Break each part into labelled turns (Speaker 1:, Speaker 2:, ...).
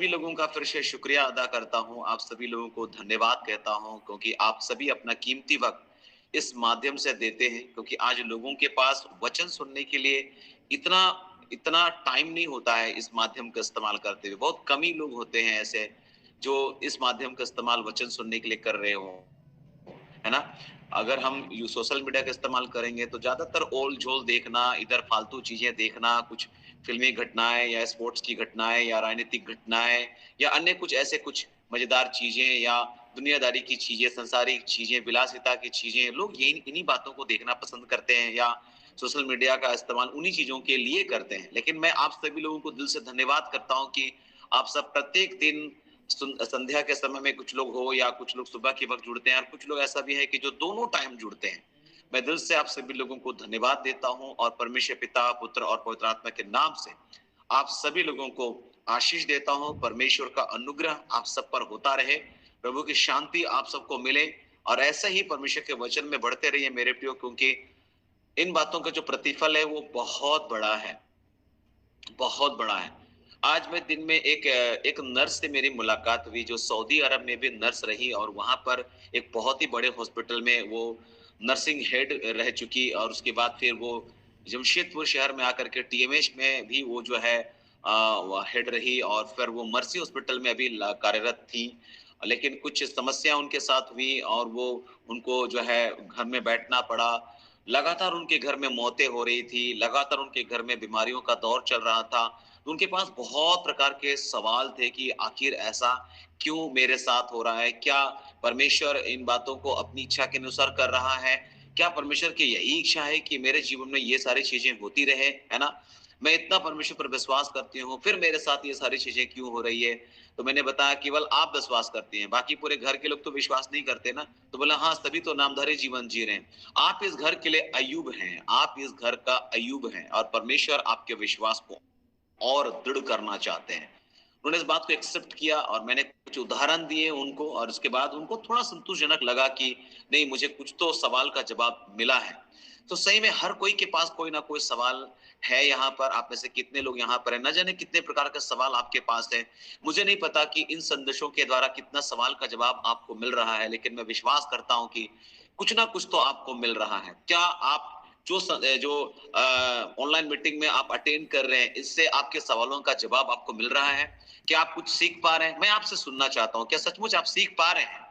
Speaker 1: सभी लोगों का फिर से शुक्रिया अदा करता हूँ। आप सभी लोगों को धन्यवाद कहता हूँ क्योंकि आप सभी अपना कीमती वक़्त इस माध्यम से देते हैं क्योंकि आज लोगों के पास वचन सुनने के लिए इतना इतना टाइम नहीं होता है इस माध्यम का इस्तेमाल करते हुए। बहुत कम ही लोग होते हैं ऐसे जो इस माध्यम का इस्तेमाल वचन सुनने के लिए कर रहे हों। है ना? अगर हम यू सोशल मीडिया का इस्तेमाल करेंगे तो ज़्यादातर ओल-झोल देखना, इधर फालतू चीज़ें देखना, कुछ फ़िल्मी घटनाएँ या स्पोर्ट्स की घटनाएँ या राजनीतिक घटनाएँ या अन्य कुछ ऐसे कुछ मज़ेदार चीज़ें या दुनियादारी की चीज़ें, सांसारिक चीज़ें, विलासिता की चीज़ें, लोग यही इन्हीं बातों को देखना पसंद करते हैं या सोशल मीडिया का इस्तेमाल उन्हीं चीज़ों के लिए करते हैं। लेकिन मैं आप सभी लोगों को दिल से धन्यवाद करता हूँ कि आप सब प्रत्येक दिन संध्या के समय में कुछ लोग हो या कुछ लोग सुबह के वक़्त जुड़ते हैं और कुछ लोग ऐसा भी है कि जो दोनों टाइम जुड़ते हैं। मैं दिल से आप सभी लोगों को धन्यवाद देता हूँ और परमेश्वर पिता, पुत्र और पवित्र आत्मा के नाम से आप सभी लोगों को आशीष देता हूँ। परमेश्वर का अनुग्रह आप सब पर होता रहे। प्रभु की शांति आप सबको मिले और ऐसे ही परमेश्वर के वचन में बढ़ते रहिए मेरे प्रियो क्योंकि इन बातों का जो प्रतिफल है वो बहुत बड़ा है। बहुत बड़ा है। आज मैं दिन में एक नर्स से मेरी मुलाकात हुई जो सऊदी अरब में भी नर्स रही और वहाँ पर एक बहुत ही बड़े हॉस्पिटल में वो नर्सिंग हेड रह चुकी और उसके बाद फिर वो जमशेदपुर शहर में आकर के टीएमएच में भी वो जो है वो हेड रही और फिर वो मर्सी हॉस्पिटल में अभी कार्यरत थी। लेकिन कुछ समस्या उनके साथ हुई और वो उनको जो है घर में बैठना पड़ा। लगातार उनके घर में मौतें हो रही थी, लगातार उनके घर में बीमारियों का दौर चल रहा था। तो उनके पास बहुत प्रकार के सवाल थे कि आखिर ऐसा क्यों मेरे साथ हो रहा है? क्या परमेश्वर इन बातों को अपनी इच्छा के अनुसार कर रहा है? क्या परमेश्वर की यही इच्छा है कि मेरे जीवन में ये सारी चीज़ें होती रहे, है ना? मैं इतना परमेश्वर पर विश्वास करती हूँ, फिर मेरे साथ ये सारी चीज़ें क्यों हो रही है? तो मैंने बताया केवल आप विश्वास करती हैं, बाकी पूरे घर के लोग तो विश्वास नहीं करते ना। तो बोला हाँ, सभी तो नामधारी जीवन जी रहे हैं। आप इस घर के लिए अय्यूब हैं, आप इस घर का अय्यूब हैं और परमेश्वर आपके विश्वास को और दृढ़ करना चाहते हैं। उन्होंने इस बात को एक्सेप्ट किया और मैंने कुछ उदाहरण दिए उनको और उसके बाद उनको थोड़ा संतोषजनक लगा कि नहीं मुझे कुछ तो सवाल का जवाब मिला है। तो सही में हर कोई के पास कोई ना कोई सवाल है यहाँ पर, आप में से कितने लोग यहाँ पर हैं, न जाने कितने प्रकार का सवाल आपके पास है। मुझे नहीं पता कि इन संदेशों के द्वारा कितना सवाल का जवाब आपको मिल रहा है, लेकिन मैं विश्वास करता हूँ कि कुछ ना कुछ तो आपको मिल रहा है। क्या आप जो ऑनलाइन मीटिंग में आप अटेंड कर रहे हैं, इससे आपके सवालों का जवाब आपको मिल रहा है? क्या आप कुछ सीख पा रहे हैं? मैं आपसे सुनना चाहता हूँ, क्या सचमुच आप सीख पा रहे हैं?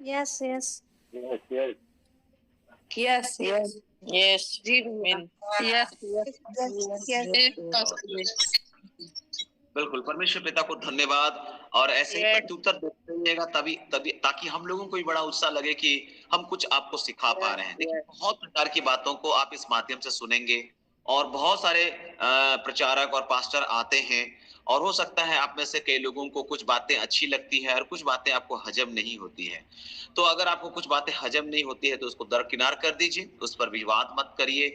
Speaker 2: Yes, yes.
Speaker 1: Yes, yes.
Speaker 2: Yes, yes.
Speaker 3: Yes,
Speaker 2: जी भैया।
Speaker 3: amen. Yes,
Speaker 2: yes, yes, yes.
Speaker 3: yes,
Speaker 1: बिल्कुल, परमेश्वर पिता को धन्यवाद और ऐसे ही
Speaker 3: yes,
Speaker 1: प्रत्युत्तर देते रहिएगा तभी तभी ताकि हम लोगों को भी बड़ा उत्साह लगे कि हम कुछ आपको सिखा पा रहे हैं। देखिए,
Speaker 3: yes.
Speaker 1: बहुत प्रकार की बातों को आप इस माध्यम से सुनेंगे और बहुत सारे प्रचारक और पास्टर आते हैं और हो सकता है आप में से कई लोगों को कुछ बातें अच्छी लगती है और कुछ बातें आपको हजम नहीं होती है। तो अगर आपको कुछ बातें हजम नहीं होती है तो उसको दरकिनार कर दीजिए, उस पर विवाद मत करिए।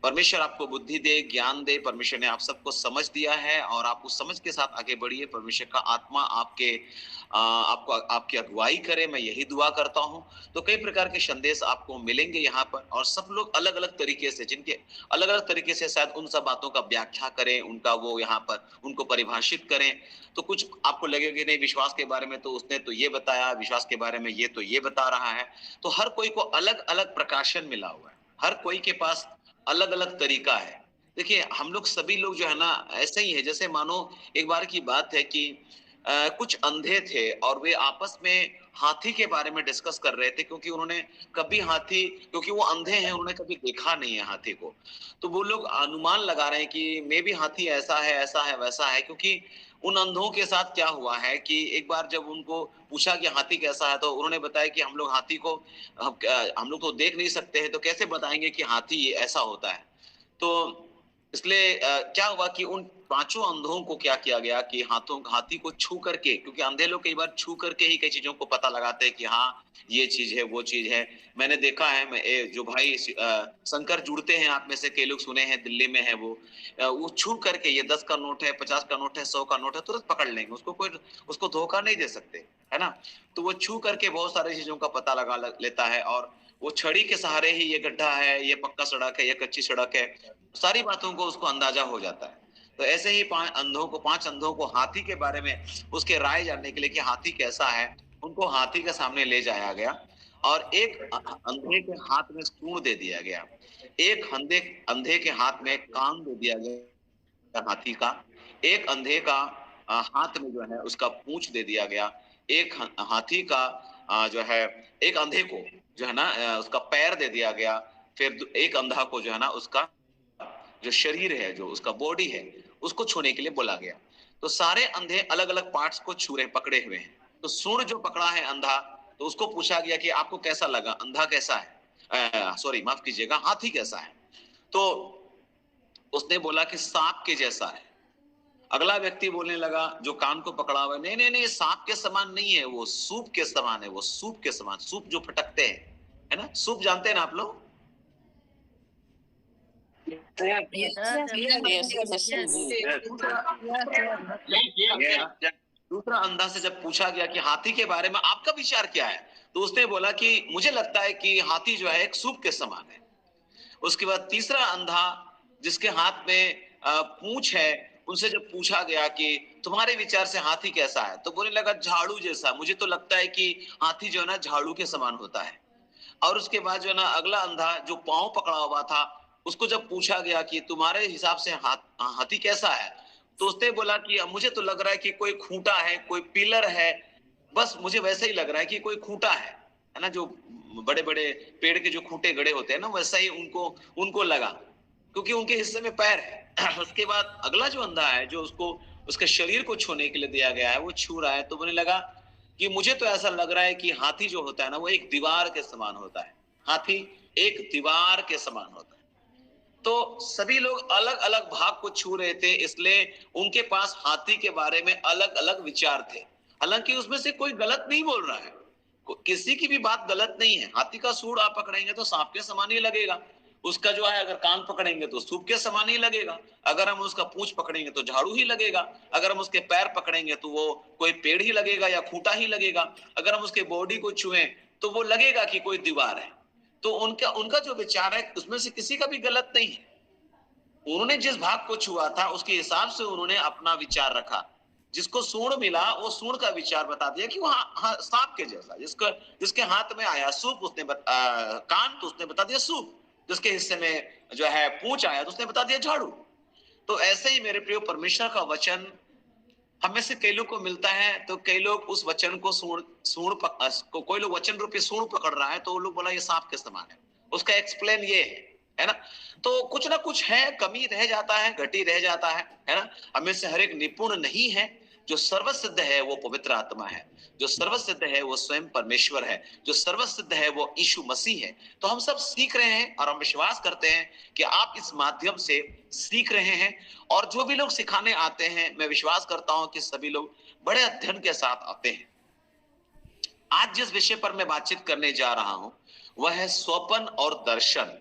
Speaker 1: परमेश्वर आपको बुद्धि दे, ज्ञान दे, परमेश्वर ने आप सबको समझ दिया है और आप उस समझ के साथ आगे बढ़िए। परमेश्वर का आत्मा आपको आपकी अगुवाई करे, मैं यही दुआ करता हूँ। तो कई प्रकार के संदेश आपको मिलेंगे यहाँ पर और सब लोग अलग-अलग तरीके से जिनके अलग-अलग तरीके से शायद उन सब बातों का व्याख्या करें, उनका वो यहाँ पर उनको परिभाषित करें। तो कुछ आपको लगेगा कि नहीं विश्वास के बारे में तो उसने तो ये बताया, विश्वास के बारे में ये तो ये बता रहा है। तो हर कोई को अलग-अलग प्रकाशन मिला हुआ है। हर कोई के पास अलग-अलग तरीका है। देखिए, हम लोग सभी लोग जो है ना ऐसे ही है जैसे मानो एक बार की बात है कि कुछ अंधे थे और वे आपस में हाथी के बारे में डिस्कस कर रहे थे क्योंकि उन्होंने कभी हाथी क्योंकि वो अंधे हैं, उन्होंने कभी देखा नहीं है हाथी को। तो वो लोग अनुमान लगा रहे हैं कि मे बी हाथी ऐसा है, वैसा है क्योंकि उन अंधों के साथ क्या हुआ है कि एक बार जब उनको पूछा कि हाथी कैसा है तो उन्होंने बताया कि हम लोग हाथी को हम लोग तो देख नहीं सकते हैं तो कैसे बताएँगे कि हाथी ये ऐसा होता है। तो इसलिए क्या हुआ कि उन पाँचों अंधों को क्या किया गया कि हाथी को छू करके क्योंकि अंधे लोग कई बार छू करके ही कई चीज़ों को पता लगाते हैं कि हाँ, ये चीज़ है, वो चीज़ है। मैंने देखा है जो भाई शंकर जुड़ते हैं आप में से कई लोग सुने हैं दिल्ली में है वो छू करके ये 10 का नोट है, 50 का नोट है, 100 का नोट है, तुरंत पकड़ लेंगे। उसको धोखा नहीं दे सकते, है ना? तो वो छू करके बहुत सारी चीज़ों का पता लगा ल लेता है और वो छड़ी के सहारे ही ये गड्ढा है, ये पक्का सड़क है, ये कच्ची सड़क है, सारी बातों को उसको अंदाज़ा हो जाता है। तो ऐसे ही पांच अंधों को हाथी के बारे में उसके राय जानने के लिए कि हाथी कैसा है, उनको हाथी के सामने ले जाया गया और एक अंधे के हाथ में सूंड दे दिया गया, एक अंधे अंधे के हाथ में कान दे दिया गया हाथी का, एक अंधे का हाथ में जो है उसका पूंछ दे दिया गया, एक हाथी का जो है एक अंधे को जो है ना उसका पैर दे दिया गया, फिर एक अंधा को जो है ना उसका जो शरीर है, जो उसका बॉडी है, उसको छूने के लिए बोला गया। तो सारे अंधे अलग अलग पार्ट्स को छू रहे पकड़े हुए हैं। तो सूंड जो पकड़ा है अंधा, तो उसको पूछा गया कि आपको कैसा लगा, अंधा कैसा है, सॉरी माफ कीजिएगा, हाथी कैसा है। तो उसने बोला कि सांप के जैसा है। अगला व्यक्ति बोलने लगा जो कान को पकड़ा हुआ है, नहीं नहीं नहीं, सांप के समान नहीं है, वो सूप के समान है, वो सूप के समान, सूप जो फटकते हैं, है ना, सूप जानते हैं ना आप लोग। दूसरा अंधा से जब पूछा गया कि हाथी के बारे में आपका विचार क्या है, तो उसने बोला कि मुझे लगता है कि हाथी जो है एक सूप के समान है। उसके बाद तीसरा अंधा जिसके हाथ में पूंछ है, उनसे जब पूछा गया कि तुम्हारे विचार से हाथी कैसा है, तो बोलने लगा झाड़ू जैसा, मुझे तो लगता है कि हाथी जो है ना झाड़ू के समान होता है। और उसके बाद जो है ना अगला अंधा जो पांव पकड़ा हुआ था, उसको जब पूछा गया कि तुम्हारे हिसाब से हाथी कैसा है, तो उसने बोला कि मुझे तो लग रहा है कि कोई खूंटा है, कोई पिलर है, बस मुझे वैसा ही लग रहा है कि कोई खूंटा है ना, जो बड़े बड़े पेड़ के जो खूंटे गड़े होते हैं ना, वैसा ही उनको उनको लगा, क्योंकि उनके हिस्से में पैर है। उसके बाद अगला जो अंधा है, जो उसको उसके शरीर को छूने के लिए दिया गया है, वो छू रहा है, तो बोलने लगा कि मुझे तो ऐसा लग रहा है कि हाथी जो होता है ना, वो एक दीवार के समान होता है, हाथी एक दीवार के समान होता है। तो सभी लोग अलग अलग भाग को छू रहे थे, इसलिए उनके पास हाथी के बारे में अलग अलग विचार थे। हालांकि उसमें से कोई गलत नहीं बोल रहा है, किसी की भी बात गलत नहीं है। हाथी का सूंड आप पकड़ेंगे तो सांप के समान ही लगेगा, उसका जो है अगर कान पकड़ेंगे तो सूप के समान ही लगेगा, अगर हम उसका पूंछ पकड़ेंगे तो झाड़ू ही लगेगा, अगर हम उसके पैर पकड़ेंगे तो वो कोई पेड़ ही लगेगा या खूंटा ही लगेगा, अगर हम उसके बॉडी को छुए तो वो लगेगा कि कोई दीवार है। तो उनका उनका जो विचार है उसमें से किसी का भी गलत नहीं है। उन्होंने जिस भाग को छुआ था उसके हिसाब से उन्होंने अपना विचार रखा। जिसको सूंड मिला वो सूंड का विचार बता दिया कि वो सांप के जैसा, जिसके हाथ में आया सूप कान, तो उसने बता दिया सूप, जिसके हिस्से में जो है पूंछ आया तो उसने बता दिया झाड़ू। तो ऐसे ही मेरे प्रिय परमेश्वर का वचन हमें से कई लोग को मिलता है, तो कई लोग उस वचन को कोई लोग वचन रूपी सूंड पकड़ रहा है, तो वो लोग बोला ये सांप के समान है, उसका एक्सप्लेन ये है ना। तो कुछ ना कुछ है, कमी रह जाता है, घटी रह जाता है ना। हमें से हर एक निपुण नहीं है। जो सर्वसिद्ध है वो पवित्र आत्मा है, जो सर्वसिद्ध है वो स्वयं परमेश्वर है, जो सर्वसिद्ध है वो यीशु मसीह है। तो हम सब सीख रहे हैं और हम विश्वास करते हैं कि आप इस माध्यम से सीख रहे हैं। और जो भी लोग सिखाने आते हैं, मैं विश्वास करता हूं कि सभी लोग बड़े अध्ययन के साथ आते हैं। आज जिस विषय पर मैं बातचीत करने जा रहा हूं वह है स्वप्न और दर्शन।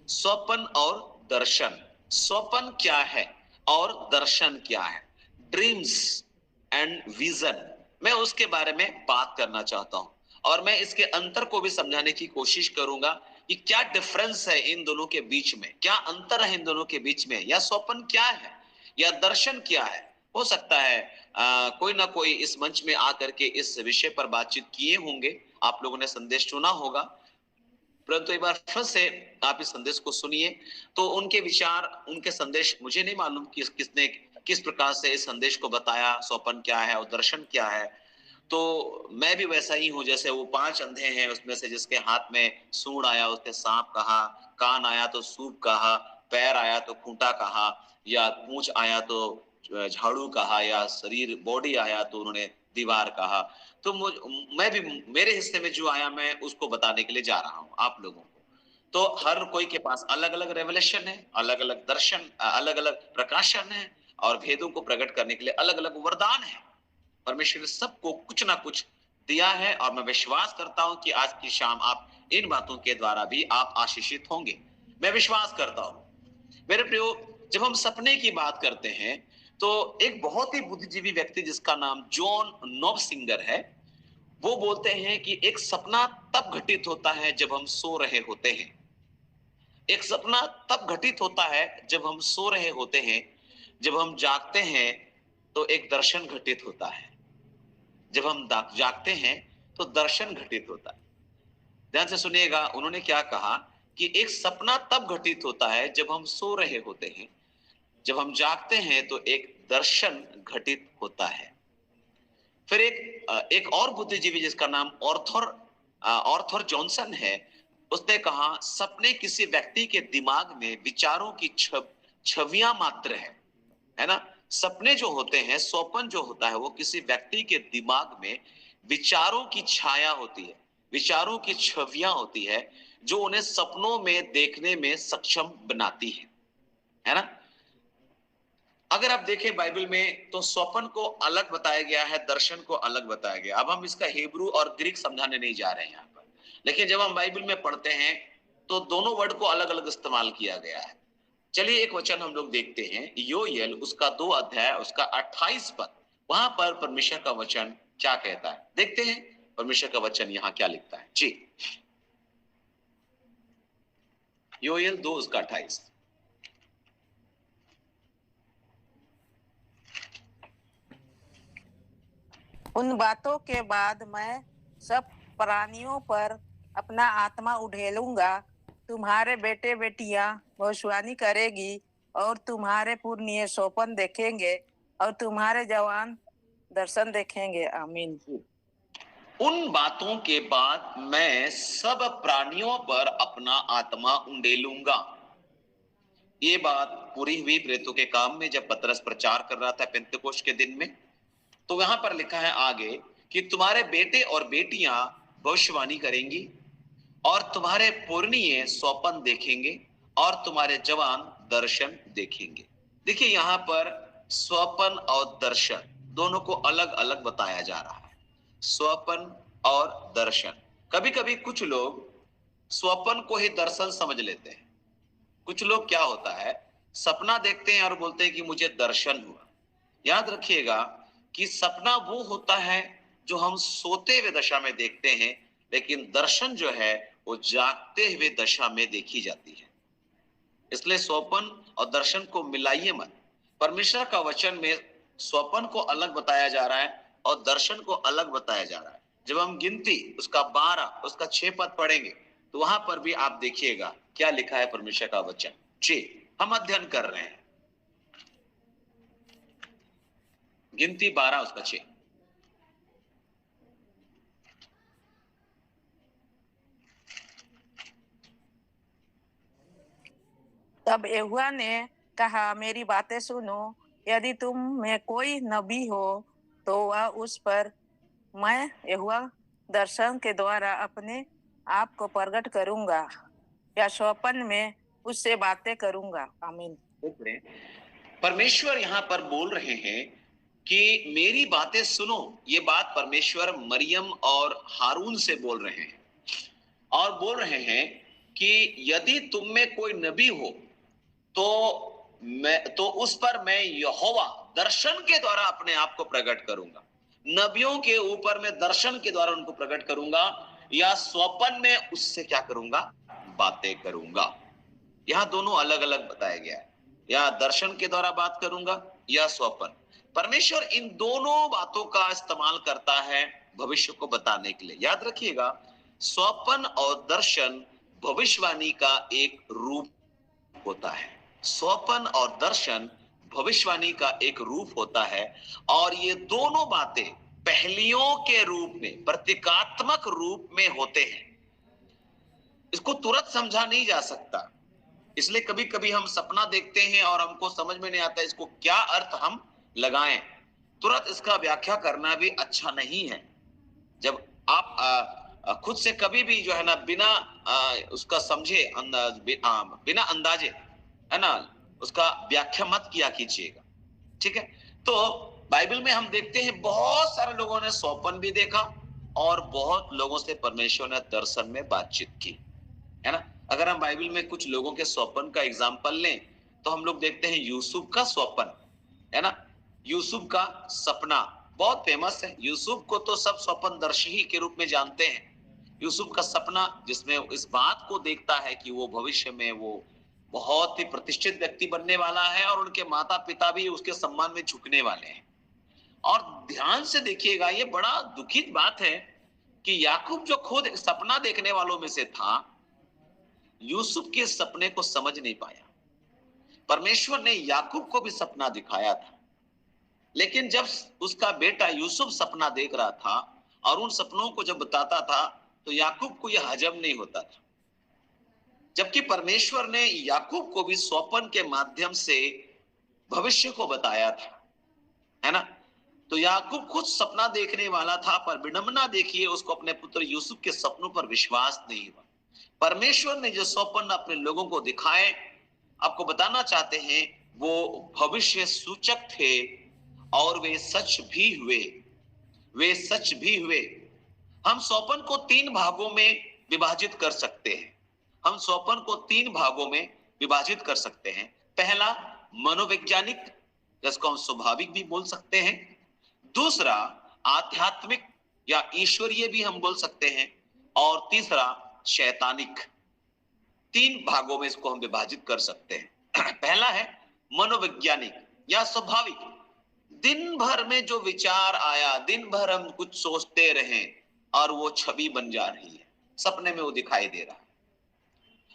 Speaker 1: स्वप्न और दर्शन, स्वप्न क्या है और दर्शन क्या है, ड्रीम्स एंड विजन, मैं उसके बारे में बात करना चाहता हूं। और मैं इसके अंतर को भी समझाने की कोशिश करूंगा कि क्या डिफरेंस है इन दोनों के बीच में, क्या अंतर है इन दोनों के बीच में, या स्वप्न क्या है या दर्शन क्या है। हो सकता है कोई ना कोई इस मंच में आकर के इस विषय पर बातचीत किए होंगे, आप लोगों ने संदेश सुना होगा, परंतु एक बार फिर से आप इस संदेश को सुनिए तो उनके विचार, उनके संदेश, मुझे नहीं मालूम कि किसने किस प्रकार से इस संदेश को बताया, स्वप्न क्या है और दर्शन क्या है। तो मैं भी वैसा ही हूं जैसे वो पांच अंधे हैं, उसमें से जिसके हाथ में सूंड आया उसने सांप कहा, कान आया तो सूप कहा, पैर आया तो खूंटा कहा, या पूंछ आया तो झाड़ू कहा, या शरीर बॉडी आया तो उन्होंने दीवार कहा। तो मैं भी मेरे हिस्से में जो आया मैं उसको बताने के लिए जा रहा हूं आप लोगों को। तो हर कोई के पास अलग अलग रेवलेशन है, अलग अलग दर्शन, अलग अलग प्रकाशन है, और भेदों को प्रकट करने के लिए अलग अलग वरदान है। परमेश्वर ने सबको कुछ ना कुछ दिया है, और मैं विश्वास करता हूं कि आज की शाम आप इन बातों के द्वारा भी आप आशीषित होंगे, मैं विश्वास करता हूं। मेरे प्रियो, जब हम सपने की बात करते हैं तो एक बहुत ही बुद्धिजीवी व्यक्ति जिसका नाम जॉन नोबसिंगर है, वो बोलते हैं कि एक सपना तब घटित होता है जब हम सो रहे होते हैं। एक सपना तब घटित होता है जब हम सो रहे होते हैं, जब हम जागते हैं तो एक दर्शन घटित होता है। जब हम जागते हैं तो दर्शन घटित होता है। ध्यान से सुनिएगा, उन्होंने क्या कहा कि एक सपना तब घटित होता है जब हम सो रहे होते हैं, जब हम जागते हैं तो एक दर्शन घटित होता है। फिर एक और बुद्धिजीवी जिसका नाम ऑर्थर जॉनसन है, उसने कहा सपने किसी व्यक्ति के दिमाग में विचारों की छवियां मात्र है ना। सपने जो होते हैं, स्वप्न जो होता है, वो किसी व्यक्ति के दिमाग में विचारों की छाया होती है, विचारों की छवियां होती है, जो उन्हें सपनों में देखने में सक्षम बनाती है ना। अगर आप देखें बाइबल में तो स्वप्न को अलग बताया गया है, दर्शन को अलग बताया गया। अब हम इसका हिब्रू और ग्रीक समझाने नहीं जा रहे हैं यहाँ पर, लेकिन जब हम बाइबल में पढ़ते हैं तो दोनों वर्ड को अलग अलग इस्तेमाल किया गया है। चलिए एक वचन हम लोग देखते हैं, योएल उसका 2 अध्याय उसका 28 पद, वहां पर परमेश्वर का वचन क्या कहता है, देखते हैं परमेश्वर का वचन यहाँ क्या लिखता है जी। योएल 2 उसका 28।
Speaker 2: उन बातों के बाद मैं सब प्राणियों पर अपना आत्मा उड़ेलूंगा। तुम्हारे बेटे बेटियां भविष्यवाणी करेगी और तुम्हारे पुरनिये स्वप्न देखेंगे और तुम्हारे जवान दर्शन देखेंगे। आमीन।
Speaker 1: उन बातों के बाद मैं सब प्राणियों पर अपना आत्मा उंडेलूंगा। ये बात पूरी हुई प्रेरितों के काम में, जब पतरस प्रचार कर रहा था पेंतेकोस्त के दिन में। तो यहां पर लिखा है आगे कि तुम्हारे बेटे और बेटियां भविष्यवाणी करेंगी और तुम्हारे पुरनिये स्वप्न देखेंगे और तुम्हारे जवान दर्शन देखेंगे। देखिए यहां पर स्वप्न और दर्शन दोनों को अलग अलग बताया जा रहा है, स्वप्न और दर्शन। कभी कभी कुछ लोग स्वप्न को ही दर्शन समझ लेते हैं। कुछ लोग क्या होता है, सपना देखते हैं और बोलते हैं कि मुझे दर्शन हुआ। याद रखिएगा कि सपना वो होता है जो हम सोते हुए दशा में देखते हैं, लेकिन दर्शन जो है वो जागते हुए दशा में देखी जाती है। इसलिए स्वप्न और दर्शन को मिलाइए मत। परमेश्वर का वचन में स्वप्न को अलग बताया जा रहा है और दर्शन को अलग बताया जा रहा है। जब हम गिनती उसका 12 उसका 6 पद पढ़ेंगे तो वहां पर भी आप देखिएगा क्या लिखा है परमेश्वर का वचन जी। हम अध्ययन कर रहे हैं गिनती 12 उसका 6।
Speaker 2: तब यहोवा ने कहा, मेरी बातें सुनो। यदि तुम में कोई नबी हो तो वह उस पर मैं यहोवा दर्शन के द्वारा अपने आप को प्रकट करूंगा या स्वप्न में उससे बातें करूंगा। आमीन।
Speaker 1: परमेश्वर यहाँ पर बोल रहे हैं कि मेरी बातें सुनो। ये बात परमेश्वर मरियम और हारून से बोल रहे हैं और बोल रहे हैं कि यदि तुम में कोई नबी हो तो उस पर मैं यहोवा दर्शन के द्वारा अपने आप को प्रकट करूंगा। नबियों के ऊपर मैं दर्शन के द्वारा उनको प्रकट करूंगा या स्वप्न में उससे क्या करूंगा, बातें करूंगा। यहां दोनों अलग अलग बताया गया है, या दर्शन के द्वारा बात करूंगा या स्वप्न। परमेश्वर इन दोनों बातों का इस्तेमाल करता है भविष्य को बताने के लिए। याद रखिएगा, स्वप्न और दर्शन भविष्यवाणी का एक रूप होता है। स्वप्न और दर्शन भविष्यवाणी का एक रूप होता है और ये दोनों बातें पहलियों के रूप में, प्रतीकात्मक रूप में होते हैं। इसको तुरंत समझा नहीं जा सकता। इसलिए कभी कभी हम सपना देखते हैं और हमको समझ में नहीं आता इसको क्या अर्थ हम लगाएं। तुरंत इसका व्याख्या करना भी अच्छा नहीं है। जब आप खुद से कभी भी जो है ना बिना उसका समझे बिना अंदाजे है ना उसका व्याख्या मत किया कीजिएगा, ठीक है। तो बाइबल में हम देखते हैं बहुत सारे लोगों ने स्वप्न भी देखा और बहुत लोगों से परमेश्वर ने दर्शन में बातचीत की, है ना। अगर हम बाइबल में कुछ लोगों के स्वप्न का एग्जाम्पल लें तो हम लोग देखते हैं यूसुफ का स्वप्न, है ना। यूसुफ का सपना बहुत फेमस है। यूसुफ को तो सब स्वप्नदर्शी ही के रूप में जानते हैं। यूसुफ का सपना जिसमें इस बात को देखता है कि वो भविष्य में वो बहुत ही प्रतिष्ठित व्यक्ति बनने वाला है और उनके माता पिता भी उसके सम्मान में झुकने वाले हैं। और ध्यान से देखिएगा, ये बड़ा दुखित बात है कि याकूब जो खुद सपना देखने वालों में से था, यूसुफ के सपने को समझ नहीं पाया। परमेश्वर ने याकूब को भी सपना दिखाया था, लेकिन जब उसका बेटा यूसुफ सपना देख रहा था और उन सपनों को जब बताता था, तो याकूब को यह हजम नहीं होता था। जबकि परमेश्वर ने याकूब को भी स्वप्न के माध्यम से भविष्य को बताया था, है ना। तो याकूब खुद सपना देखने वाला था, पर विडंबना देखिए, उसको अपने पुत्र यूसुफ के सपनों पर विश्वास नहीं हुआ। परमेश्वर ने जो स्वप्न अपने लोगों को दिखाए, आपको बताना चाहते हैं, वो भविष्य सूचक थे और वे सच भी हुए। वे सच भी हुए। हम स्वप्न को 3 भागों में विभाजित कर सकते हैं। हम स्वप्न को 3 भागों में विभाजित कर सकते हैं। पहला मनोवैज्ञानिक, जिसको हम स्वाभाविक भी बोल सकते हैं। दूसरा आध्यात्मिक या ईश्वरीय भी हम बोल सकते हैं। और तीसरा शैतानिक। 3 भागों में इसको हम विभाजित कर सकते हैं। पहला है मनोवैज्ञानिक या स्वाभाविक। दिन भर में जो विचार आया, दिन भर हम कुछ सोचते रहे और वो छवि बन जा रही है, सपने में वो दिखाई दे रहा है।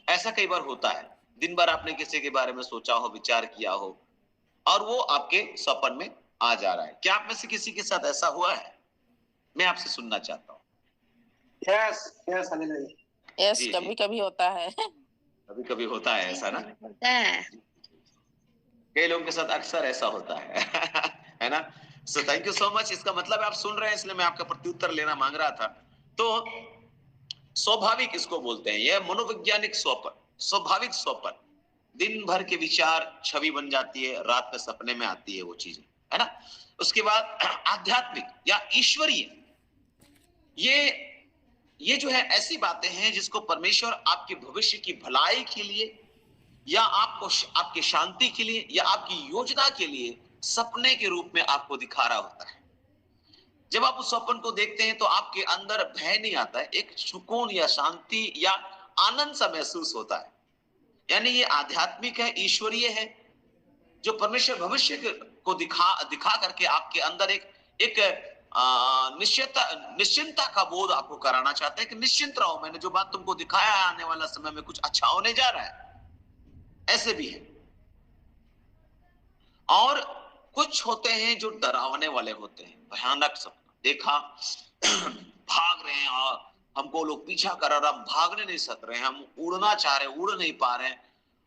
Speaker 1: ऐसा कई बार होता है, दिन भर आपने किसी के बारे में सोचा हो, विचार किया हो, और वो आपके सपन में आ जा रहा है। क्या आप में से किसी के साथ ऐसा हुआ है? मैं आपसे सुनना चाहता हूँ।
Speaker 2: यस, कभी कभी होता है।
Speaker 1: कभी कभी होता है ऐसा ना,
Speaker 2: होता है।
Speaker 1: कई लोगों के साथ अक्सर ऐसा होता है। है ना। So thank you so much. इसका मतलब आप सुन रहे हैं, इसलिए मैं आपका प्रत्युत्तर लेना मांग रहा था। तो स्वाभाविक इसको बोलते हैं, यह मनोवैज्ञानिक स्वप्न, स्वाभाविक स्वप्न। दिन भर के विचार छवि बन जाती है, रात में सपने में आती है वो चीजें, है ना। उसके बाद आध्यात्मिक या ईश्वरीय, ये जो है ऐसी बातें हैं जिसको परमेश्वर आपके भविष्य की भलाई के लिए या आपको आपकी शांति के लिए या आपकी योजना के लिए सपने के रूप में आपको दिखा रहा होता है। जब आप उस स्वप्न को देखते हैं तो आपके अंदर भय नहीं आता है, एक सुकून या शांति या आनंद सा महसूस होता है। यानी ये आध्यात्मिक है, ईश्वरीय है, जो परमेश्वर भविष्य को दिखा करके आपके अंदर एक निश्चिंता का बोध आपको कराना चाहते हैं कि निश्चिंत रहो, मैंने जो बात तुमको दिखाया है, आने वाला समय में कुछ अच्छा होने जा रहा है। ऐसे भी है। और कुछ होते हैं जो डरावने वाले होते हैं, भयानक सपना देखा, भाग रहे हैं और हमको लोग पीछा कर रहे, हम भागने नहीं सक रहे हैं, हम उड़ना चाह रहे हैं, उड़ नहीं पा रहे हैं,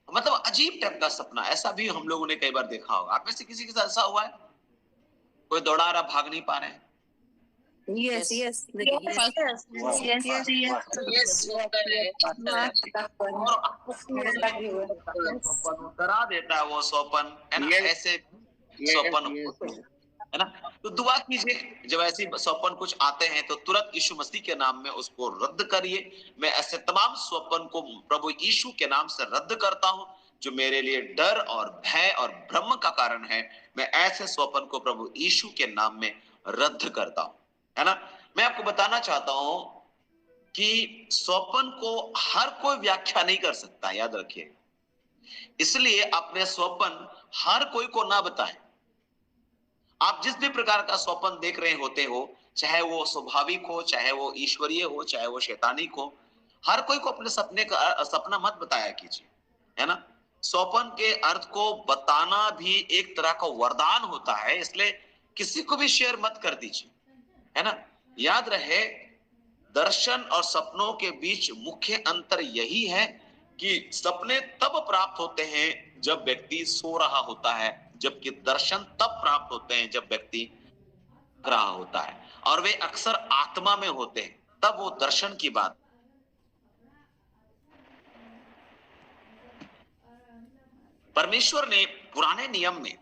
Speaker 1: मतलब अजीब टाइप का सपना। ऐसा भी हम लोगों ने कई बार देखा होगा। आप में से किसी के साथ ऐसा हुआ है? कोई दौड़ा रहा, भाग नहीं पा रहे हैं?
Speaker 2: Yes, yes, yes,
Speaker 1: डरा देता है वो स्वप्न, है ना। ऐसे स्वप्न होते हैं, है ना। तो दुआ कीजिए, जब ऐसी स्वप्न कुछ आते हैं तो तुरंत यीशु मसीह के नाम में उसको रद्द करिए। मैं ऐसे तमाम स्वप्न को प्रभु यीशु के नाम से रद्द करता हूं, जो मेरे लिए डर और भय और भ्रम का कारण है। मैं ऐसे स्वप्न को प्रभु यीशु के नाम में रद्द करता हूं, है ना। मैं आपको बताना चाहता हूं कि स्वप्न को हर कोई व्याख्या नहीं कर सकता, याद रखिए। इसलिए अपने स्वप्न हर कोई को ना बताएं। आप जिस भी प्रकार का स्वप्न देख रहे होते हो, चाहे वो स्वाभाविक हो, चाहे वो ईश्वरीय हो, चाहे वो शैतानिक हो, हर कोई को अपने सपना मत बताया कीजिए, है ना। स्वप्न के अर्थ को बताना भी एक तरह का वरदान होता है, इसलिए किसी को भी शेयर मत कर दीजिए, है ना। याद रहे, दर्शन और सपनों के बीच मुख्य अंतर यही है कि सपने तब प्राप्त होते हैं जब व्यक्ति सो रहा होता है, जबकि दर्शन तब प्राप्त होते हैं जब व्यक्ति जाग रहा होता है, और वे अक्सर आत्मा में होते हैं, तब वो दर्शन की बात। परमेश्वर ने पुराने नियम में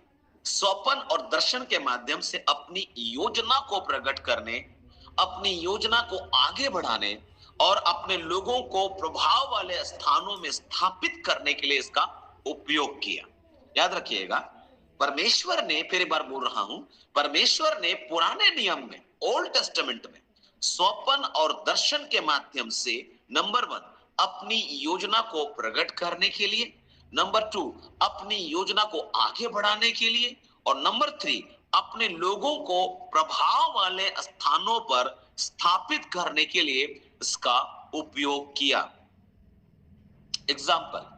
Speaker 1: स्वप्न और दर्शन के माध्यम से अपनी योजना को प्रकट करने, अपनी योजना को आगे बढ़ाने और अपने लोगों को प्रभाव वाले स्थानों में स्थापित करने के लिए इसका उपयोग किया। याद रखिएगा, परमेश्वर ने, फिर एक बार बोल रहा हूं, परमेश्वर ने पुराने नियम में, ओल्ड टेस्टामेंट में स्वप्न और दर्शन के माध्यम से नंबर 1 अपनी योजना को प्रकट करने के लिए, नंबर 2, अपनी योजना को आगे बढ़ाने के लिए, और नंबर 3, अपने लोगों को प्रभाव वाले स्थानों पर स्थापित करने के लिए इसका उपयोग किया। एग्जाम्पल,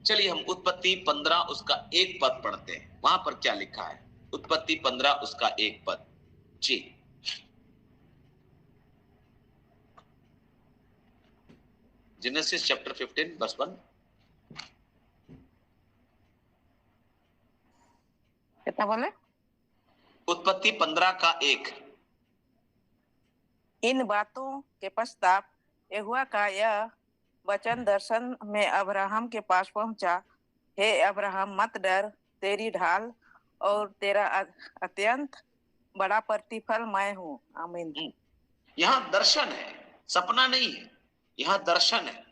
Speaker 1: चलिए हम उत्पत्ति 15 उसका एक पद पढ़ते हैं। वहां पर क्या लिखा है? उत्पत्ति 15 उसका एक पद। जी, जेनेसिस चैप्टर 15 वर्स 1।
Speaker 2: कितना बोले?
Speaker 1: उत्पत्ति 15 का 1।
Speaker 2: इन बातों के पश्चात यहोवा का यह वचन दर्शन में अब्राहम के पास पहुंचा। हे अब्राहम, मत डर, तेरी ढाल और तेरा अत्यंत बड़ा प्रतिफल मैं हूँ। आमीन।
Speaker 1: यहाँ दर्शन है, सपना नहीं है, यहाँ दर्शन है।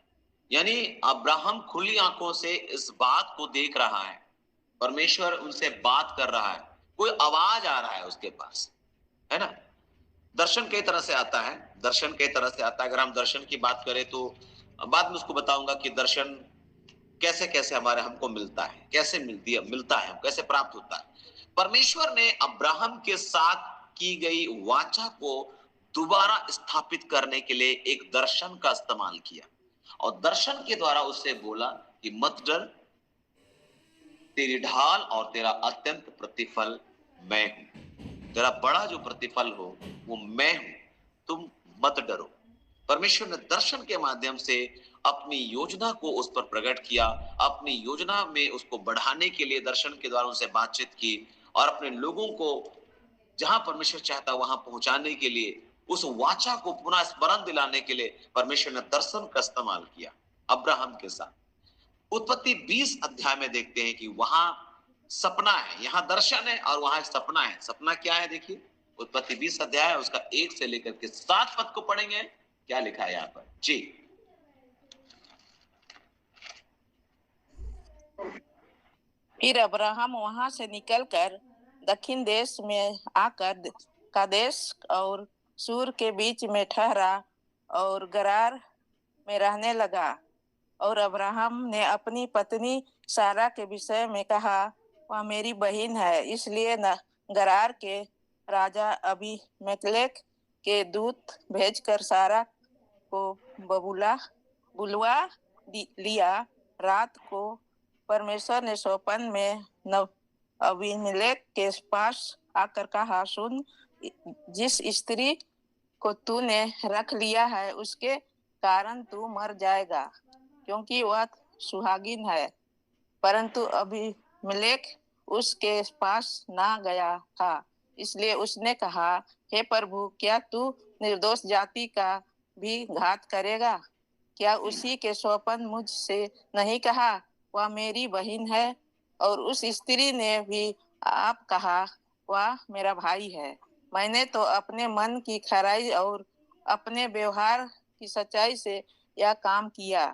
Speaker 1: यानी अब्राहम खुली आंखों से इस बात को देख रहा है, परमेश्वर उनसे बात कर रहा है, कोई आवाज आ रहा है उसके पास, है ना। दर्शन कई तरह से आता है, दर्शन कई तरह से आता है। अगर हम दर्शन की बात करें तो बाद में उसको बताऊंगा कि दर्शन कैसे कैसे हमारे हमको मिलता है, कैसे मिलता है, कैसे प्राप्त होता है। परमेश्वर ने अब्राहम के साथ की गई वाचा को दोबारा स्थापित करने के लिए एक दर्शन का इस्तेमाल किया, और दर्शन के द्वारा उससे बोला कि मत डर, तेरी ढाल और तेरा अत्यंत प्रतिफल मैं हूं। तेरा बड़ा जो प्रतिफल हो वो मैं हूं, तुम मत डरो। परमेश्वर ने दर्शन के माध्यम से अपनी योजना को उस पर प्रकट किया, अपनी योजना में उसको बढ़ाने के लिए दर्शन के द्वारा उनसे बातचीत की, और अपने लोगों को जहां परमेश्वर चाहता वहां पहुंचाने के लिए, उस वाचा को पुनः स्मरण दिलाने के लिए परमेश्वर ने दर्शन का इस्तेमाल किया अब्राहम के साथ। उत्पत्ति 20 अध्याय में देखते हैं कि वहां सपना है, यहां दर्शन है और वहां सपना है। सपना क्या है? देखिए, उत्पत्ति 20 अध्याय उसका 1 से लेकर के 7 पद को पढ़ेंगे। क्या लिखा है यहाँ पर? जी,
Speaker 2: फिर अब्राहम वहां से निकलकर दक्षिण देश में आकर कादेश और सूर के बीच में ठहरा और गरार में रहने लगा। और अब्राहम ने अपनी पत्नी सारा के विषय में कहा, वह मेरी बहन है। इसलिए गरार के राजा अबीमेलेक के दूत भेजकर सारा को बुलवा लिया। रात को परमेश्वर ने स्वप्न में अबीमेलेक के पास आकर कहा, सुन, जिस स्त्री को तूने रख लिया है उसके कारण तू मर जाएगा, क्योंकि वह सुहागिन है। परंतु अबीमेलेक उसके पास ना गया था। इसलिए उसने कहा, हे प्रभु, क्या तू निर्दोष जाति का भी घात करेगा? क्या उसी के स्वप्न मुझसे नहीं कहा, वह मेरी बहन है? और उस स्त्री ने भी आप कहा, वह मेरा भाई है। मैंने तो अपने मन की खराई और अपने व्यवहार की सच्चाई से यह काम किया।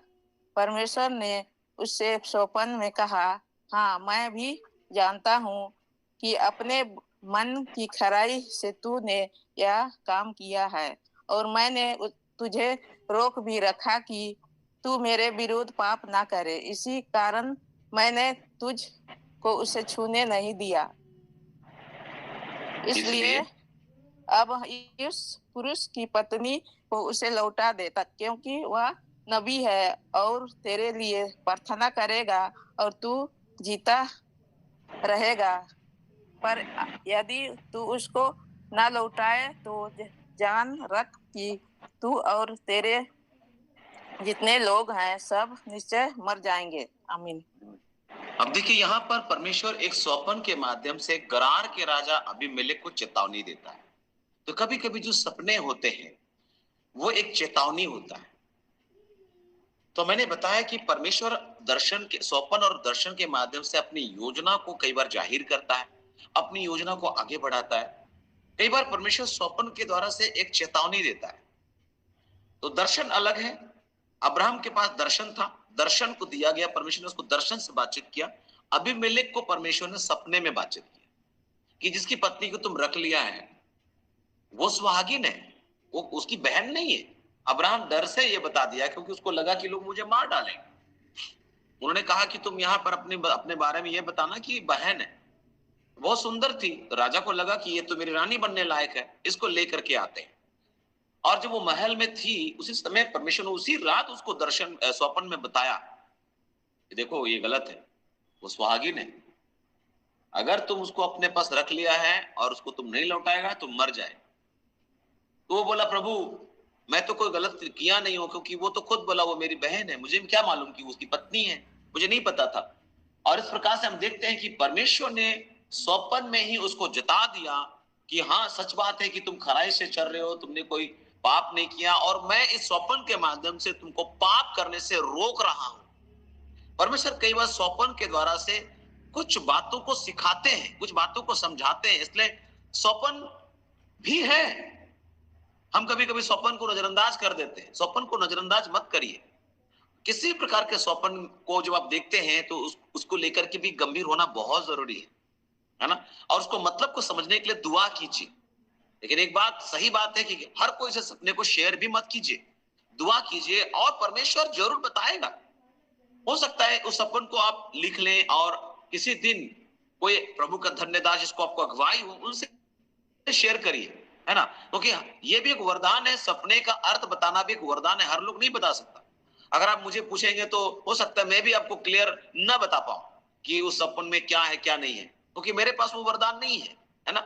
Speaker 2: परमेश्वर ने उससे स्वप्न में कहा, हाँ, मैं भी जानता हूँ कि अपने मन की खराई से तूने यह काम किया है, और मैंने तुझे रोक भी रखा कि तू मेरे विरुद्ध पाप ना करे। इसी कारण मैंने तुझ को उसे छूने नहीं दिया। इसलिए अब इस पुरुष की पत्नी को उसे लौटा देता, क्योंकि वह नबी है और तेरे लिए प्रार्थना करेगा और तू जीता रहेगा। पर यदि तू उसको ना लौटाए तो जान रख कि तू और तेरे जितने लोग हैं सब निश्चय मर जाएंगे। आमीन।
Speaker 1: अब देखिए, यहाँ पर परमेश्वर एक स्वप्न के माध्यम से गरार के राजा अबीमेलेक को चेतावनी देता है। तो कभी कभी जो सपने होते हैं वो एक चेतावनी होता है। तो मैंने बताया कि परमेश्वर दर्शन के स्वप्न और दर्शन के माध्यम से अपनी योजना को कई बार जाहिर करता है, अपनी योजना को आगे बढ़ाता है। कई बार परमेश्वर स्वप्न के द्वारा से एक चेतावनी देता है। तो दर्शन अलग है। अब्राहम के पास दर्शन था, दर्शन को दिया गया, परमेश्वर ने उसको दर्शन से बातचीत किया। अबीमेलेक को परमेश्वर ने सपने में बातचीत की कि जिसकी पत्नी को तुम रख लिया है वो सुहागिन है, वो उसकी बहन नहीं है। अब्राहम डर से ये बता दिया क्योंकि उसको लगा कि लोग मुझे मार डालेंगे। उन्होंने कहा कि तुम यहाँ पर अपने अपने बारे में ये बताना कि बहन है, बहुत सुंदर थी। राजा को लगा कि ये तो मेरी रानी बनने लायक है, इसको लेकर के आते हैं। और जब वो महल में थी, उसी समय परमेश्वर ने उसी रात उसको दर्शन स्वप्न में बताया कि देखो ये गलत है, वो सुहागिन है, अगर तुम उसको अपने पास रख लिया है और उसको तुम नहीं लौटाएगा तो मर जाए। तो वो बोला, प्रभु मैं तो कोई गलत किया नहीं हूं, क्योंकि वो तो खुद बोला वो मेरी बहन है, मुझे क्या मालूम कि वो उसकी पत्नी है, मुझे नहीं पता था। और इस प्रकार से हम देखते हैं कि परमेश्वर ने स्वप्न में ही उसको जता दिया कि हाँ सच बात है कि तुम खराई से चल रहे हो, तुमने कोई पाप नहीं किया और मैं इस स्वप्न के माध्यम से तुमको पाप करने से रोक रहा हूं। परमेश्वर कई बार स्वप्न के द्वारा से कुछ बातों को सिखाते हैं, कुछ बातों को समझाते हैं, इसलिए स्वप्न भी है। हम कभी कभी स्वप्न को नजरअंदाज कर देते हैं, स्वप्न को नजरअंदाज मत करिए। किसी प्रकार के स्वप्न को जब आप देखते हैं तो उसको लेकर के भी गंभीर होना बहुत जरूरी है ना, और उसको मतलब को समझने के लिए दुआ कीजिए। लेकिन एक बात सही बात है कि हर कोई से सपने को शेयर भी मत कीजिए, दुआ कीजिए और परमेश्वर जरूर बताएगा। हो सकता है उस सपन को आप लिख लें और किसी दिन कोई प्रभु का धन्यदास जिसको आपको अगुवाई हो उनसे शेयर करिए, है ना, क्योंकि ये भी एक वरदान है, सपने का अर्थ बताना भी एक वरदान है, हर लोग नहीं बता सकता। अगर आप मुझे पूछेंगे तो हो सकता है मैं भी आपको क्लियर न बता पाऊं कि उस सपन में क्या है क्या नहीं है, क्योंकि मेरे पास वो वरदान नहीं है ना।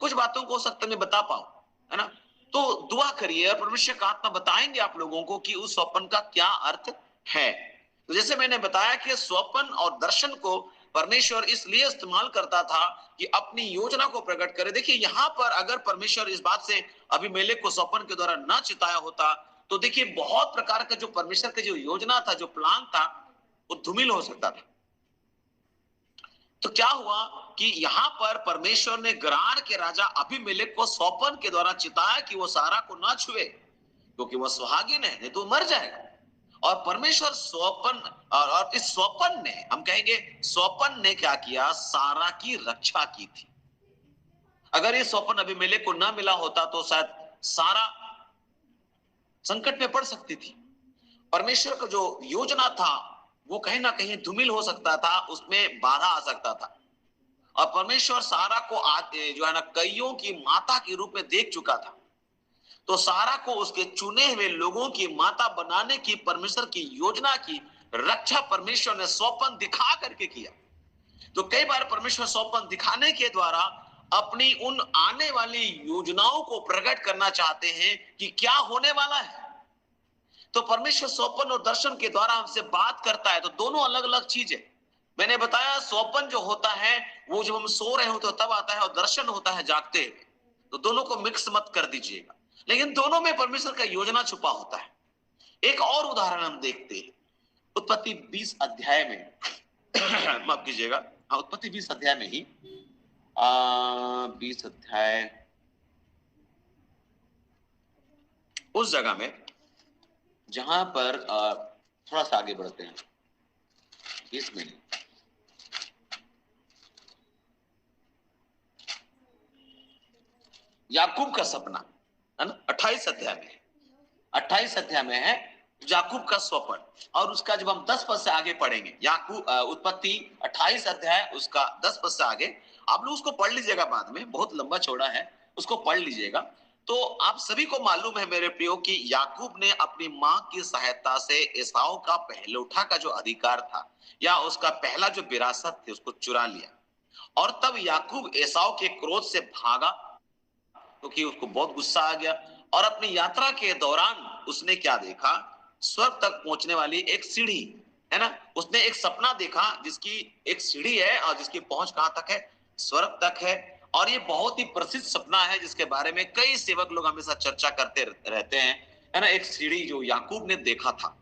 Speaker 1: कुछ बातों को हो सकता है मैं बता पाऊं, है ना। तो दुआ करिए और परमेश्वर का आत्मा बताएंगे आप लोगों को कि उस स्वप्न का क्या अर्थ है। तो जैसे मैंने बताया कि स्वप्न और दर्शन को परमेश्वर इसलिए इस्तेमाल करता था कि अपनी योजना को प्रकट करे। देखिए यहाँ पर अगर परमेश्वर इस बात से अबीमेलेक को स्वप्न के द्वारा न चिताया होता तो देखिए बहुत प्रकार का जो परमेश्वर का जो योजना था, जो प्लान था, वो धूमिल हो सकता था। तो क्या हुआ कि यहाँ पर परमेश्वर ने गरार के राजा अबीमेलेक को स्वप्न के द्वारा चिताया कि वो सारा को ना छुए, क्योंकि वो सुहागिन है, नहीं तो मर जाएगा। और परमेश्वर स्वप्न और इस स्वप्न ने, हम कहेंगे स्वप्न ने क्या किया, सारा की रक्षा की थी। अगर ये स्वप्न अबीमेलेक को ना मिला होता तो शायद सारा संकट में पड़ सकती थी। परमेश्वर का जो योजना था वो कहीं ना कहीं धूमिल हो सकता था, उसमें बाधा आ सकता था। और परमेश्वर सारा को जो है ना कईयों की माता के रूप में देख चुका था, तो सारा को उसके चुने हुए लोगों की माता बनाने की परमेश्वर की योजना की रक्षा परमेश्वर ने स्वप्न दिखा करके किया। तो कई बार परमेश्वर स्वप्न दिखाने के द्वारा अपनी उन आने वाली योजनाओं को प्रकट करना चाहते हैं कि क्या होने वाला है। तो परमेश्वर स्वप्न और दर्शन के द्वारा हमसे बात करता है, तो दोनों अलग अलग चीज है। मैंने बताया स्वप्न जो होता है वो जब हम सो रहे होते तब आता है, और दर्शन होता है जागते हुए। तो दोनों को मिक्स मत कर दीजिएगा, लेकिन दोनों में परमेश्वर का योजना छुपा होता है। एक और उदाहरण हम देखते हैं उत्पत्ति 20 अध्याय में माफ कीजिएगा, हाँ उत्पत्ति 20 अध्याय में ही 20 अध्याय उस जगह में जहां पर थोड़ा सा आगे बढ़ते हैं 20 मिनट, याकूब का सपना है ना, 28 अध्याय में है याकूब का स्वप्न। और उसका जब हम 10 पद से आगे पढ़ेंगे, याकूब उत्पत्ति 28 अध्याय उसका 10 पद से आगे, आप लोग उसको पढ़ लीजिएगा, बाद में बहुत लंबा चौड़ा है, उसको पढ़ लीजिएगा। तो आप सभी को मालूम है मेरे प्रियो कि याकूब ने अपनी मां की सहायता से एसाव का पहलौठा का जो अधिकार था या उसका पहला जो विरासत थी उसको चुरा लिया। और तब याकूब एसाव के क्रोध से भागा, क्योंकि उसको बहुत गुस्सा आ गया। और अपनी यात्रा के दौरान उसने क्या देखा, स्वर्ग तक पहुंचने वाली एक सीढ़ी है ना, उसने एक सपना देखा जिसकी एक सीढ़ी है और जिसकी पहुंच कहां तक है, स्वर्ग तक है। और ये बहुत ही प्रसिद्ध सपना है जिसके बारे में कई सेवक लोग हमेशा चर्चा करते रहते हैं, है ना। एक सीढ़ी जो याकूब ने देखा था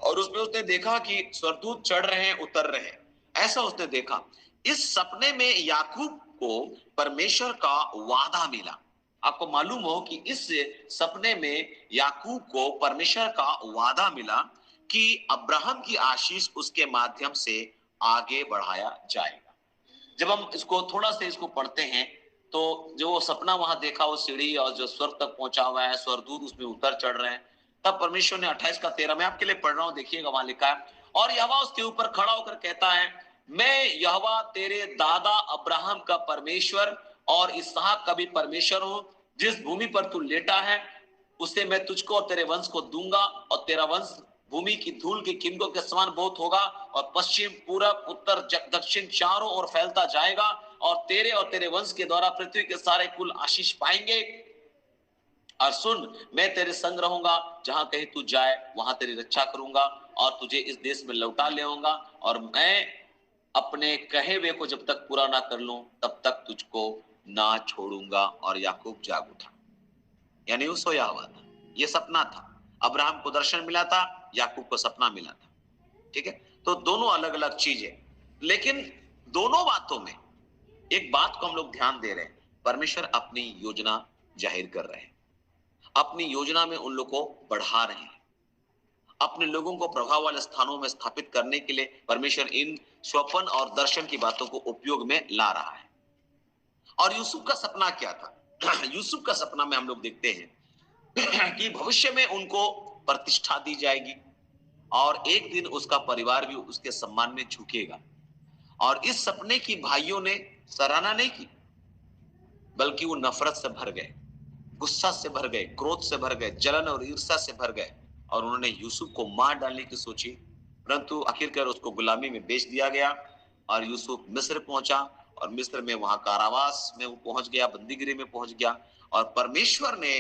Speaker 1: और उसमें उसने देखा कि स्वर्गदूत चढ़ रहे हैं उतर रहे हैं, ऐसा उसने देखा। इस सपने में याकूब को परमेश्वर का वादा मिला। आपको मालूम हो कि इस सपने में याकूब को परमेश्वर का वादा मिला कि अब्राहम की आशीष उसके माध्यम से आगे बढ़ाया जाएगा। जब हम इसको थोड़ा से इसको पढ़ते हैं तो जो सपना वहां देखा वो सीढ़ी और जो स्वर्ग तक पहुंचा हुआ है, स्वर्गदूत उसमें उतर चढ़ रहे हैं, तब परमेश्वर ने 28 का 13 मैं आपके लिए पढ़ रहा हूं, देखिएगा वहां लिखा है, और यहोवा उसके ऊपर खड़ा होकर कहता है, मैं यहोवा तेरे दादा अब्राहम का परमेश्वर और इसहाक का भी परमेश्वर हूं। जिस भूमि पर तू लेटा है उसे मैं तुझको और तेरे वंश को दूंगा, और तेरा वंश भूमि की धूल की किरणों के समान बहुत होगा, और पश्चिम पूरब उत्तर दक्षिण चारों ओर फैलता जाएगा, और तेरे वंश के द्वारा पृथ्वी के सारे कुल आशीष पाएंगे। और सुन, मैं तेरे संग रहूंगा, जहां कहीं तू जाए वहां तेरी रक्षा करूंगा, और तुझे इस देश में लौटा ले आऊंगा, और मैं अपने कहे हुए को जब तक पूरा ना कर लूं तब तक तुझको ना छोड़ूंगा। और याकूब जाग उठा, यानी वो सोया हुआ था। ये सपना था। अब्राहम को दर्शन मिला था, याकूब को सपना मिला था। ठीक है, तो दोनों अलग अलग चीजें, लेकिन दोनों बातों में एक बात को हम लोग ध्यान दे रहे हैं, परमेश्वर अपनी योजना जाहिर कर रहे हैं, अपनी योजना में उन लोगों को बढ़ा रहे हैं, अपने लोगों को प्रभाव वाले स्थानों में स्थापित करने के लिए परमेश्वर इन स्वप्न और दर्शन की बातों को उपयोग में ला रहा है। और यूसुफ का सपना क्या था? यूसुफ का सपना में हम लोग देखते हैं कि भविष्य में उनको प्रतिष्ठा दी जाएगी, और एक दिन उसका परिवार भी उसके सम्मान में झुकेगा। और इस सपने की भाइयों ने सराहना नहीं की, बल्कि वो नफरत से भर गए, गुस्सा से भर गए, क्रोध से भर गए, जलन और ईर्ष्या से भर गए, और उन्होंने यूसुफ को मार डालने की सोची। परंतु आखिरकार उसको गुलामी में बेच दिया गया, और यूसुफ मिस्र पहुंचा, और मिस्र में वहां कारावास में वो पहुंच गया, बंदीगृह में पहुंच गया। और परमेश्वर ने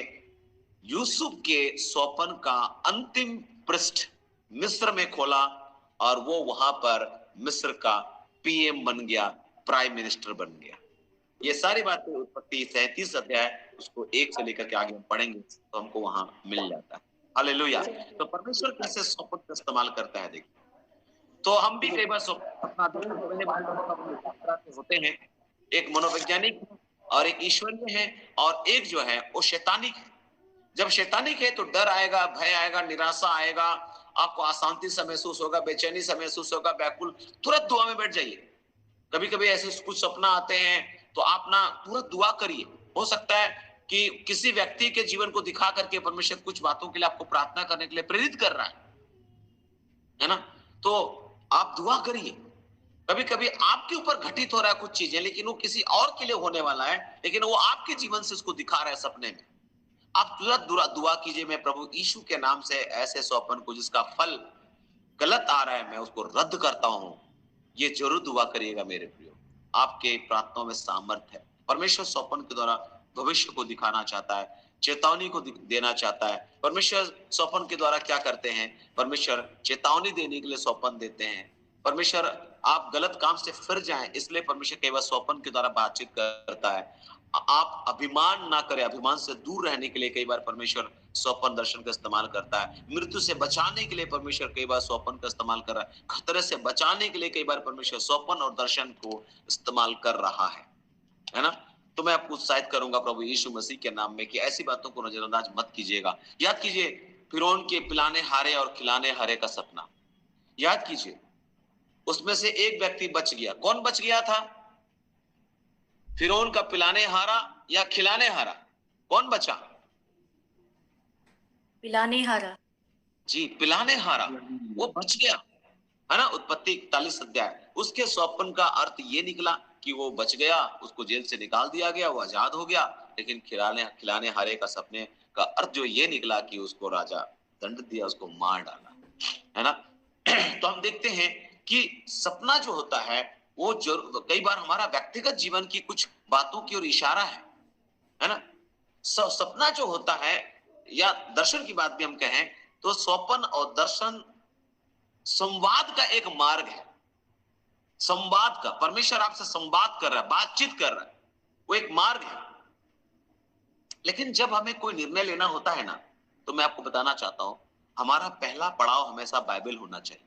Speaker 1: यूसुफ के स्वप्न का अंतिम पृष्ठ मिस्र में खोला, और वो वहां पर मिस्र का पीएम बन गया, प्राइम मिनिस्टर बन गया। ये सारी बातें उत्पत्ति 37 अध्याय उसको 1 से लेकर के आगे हम पढ़ेंगे तो हमको वहां मिल जाता है। हालेलुया। तो परमेश्वर कैसे स्वप्न का इस्तेमाल करता है, देखिए। तो हम भी कई बार अपना होते हैं, एक मनोवैज्ञानिक और एक ईश्वरीय है, और एक जो है वो शैतानिक है। जब शैतानिक है तो डर आएगा, भय आएगा, निराशा आएगा, आपको अशांति सा महसूस होगा, बेचैनी सा महसूस होगा, व्याकुल, तुरंत दुआ में बैठ जाइए। कभी कभी ऐसे कुछ सपना आते हैं तो आप ना तुरंत दुआ करिए। हो सकता है कि किसी व्यक्ति के जीवन को दिखा करके परमेश्वर कुछ बातों के लिए आपको प्रार्थना करने के लिए प्रेरित कर रहा है ना? तो आप दुआ करिए। कभी कभी आपके ऊपर घटित हो रहा है कुछ चीजें, लेकिन वो किसी और के लिए होने वाला है, लेकिन वो आपके जीवन से उसको दिखा रहा है सपने में। आप तुरंत दुआ कीजिए, मैं प्रभु यीशु के नाम से ऐसे स्वप्न को जिसका फल गलत आ रहा है मैं उसको रद्द करता हूं। ये जरूर दुआ करिएगा मेरे प्रियो, आपके प्रार्थनाओं में सामर्थ्य है। परमेश्वर स्वप्न के द्वारा भविष्य को दिखाना चाहता है, चेतावनी को देना चाहता है। परमेश्वर स्वप्न के द्वारा क्या करते हैं? परमेश्वर चेतावनी देने के लिए स्वप्न देते हैं। परमेश्वर आप गलत काम से फिर जाएं, इसलिए परमेश्वर कई बार स्वप्न के द्वारा बातचीत करता है। आप अभिमान ना करें, अभिमान से दूर रहने के लिए कई बार परमेश्वर स्वप्न दर्शन का इस्तेमाल करता है। मृत्यु से बचाने के लिए परमेश्वर कई बार स्वप्न का इस्तेमाल कर रहा है। खतरे से बचाने के लिए कई बार परमेश्वर स्वप्न और दर्शन को इस्तेमाल कर रहा है ना? तो मैं आपको उत्साहित करूंगा प्रभु यीशु मसीह के नाम में कि ऐसी बातों को नजरअंदाज मत कीजिएगा। याद कीजिए फिरौन के पिलाने हारे और खिलाने हारे का सपना, याद कीजिए। उसमें से एक व्यक्ति बच गया। कौन बच गया था? फिरौन का पिलाने हारा या खिलाने हारा? कौन बचा?
Speaker 3: पिलाने हारा।
Speaker 1: जी, पिलाने हारा, वो बच गया, है ना? उत्पत्ति 41 अध्याय। उसके स्वप्न का अर्थ ये निकला कि वो बच गया, उसको जेल से निकाल दिया गया, वो आजाद हो गया। लेकिन खिलाने हारे का सपने का अर्थ जो ये निकला कि उसको राजा दंड दिया, उसको मार डाला, है ना? तो हम देखते हैं कि सपना जो होता है वो कई बार हमारा व्यक्तिगत जीवन की कुछ बातों की ओर इशारा है ना? सपना जो होता है या दर्शन की बात भी हम कहें तो स्वप्न और दर्शन संवाद का एक मार्ग है। संवाद का, परमेश्वर आपसे संवाद कर रहा है, बातचीत कर रहा है, वो एक मार्ग है। लेकिन जब हमें कोई निर्णय लेना होता है ना, तो मैं आपको बताना चाहता हूं, हमारा पहला पड़ाव हमेशा बाइबल होना चाहिए,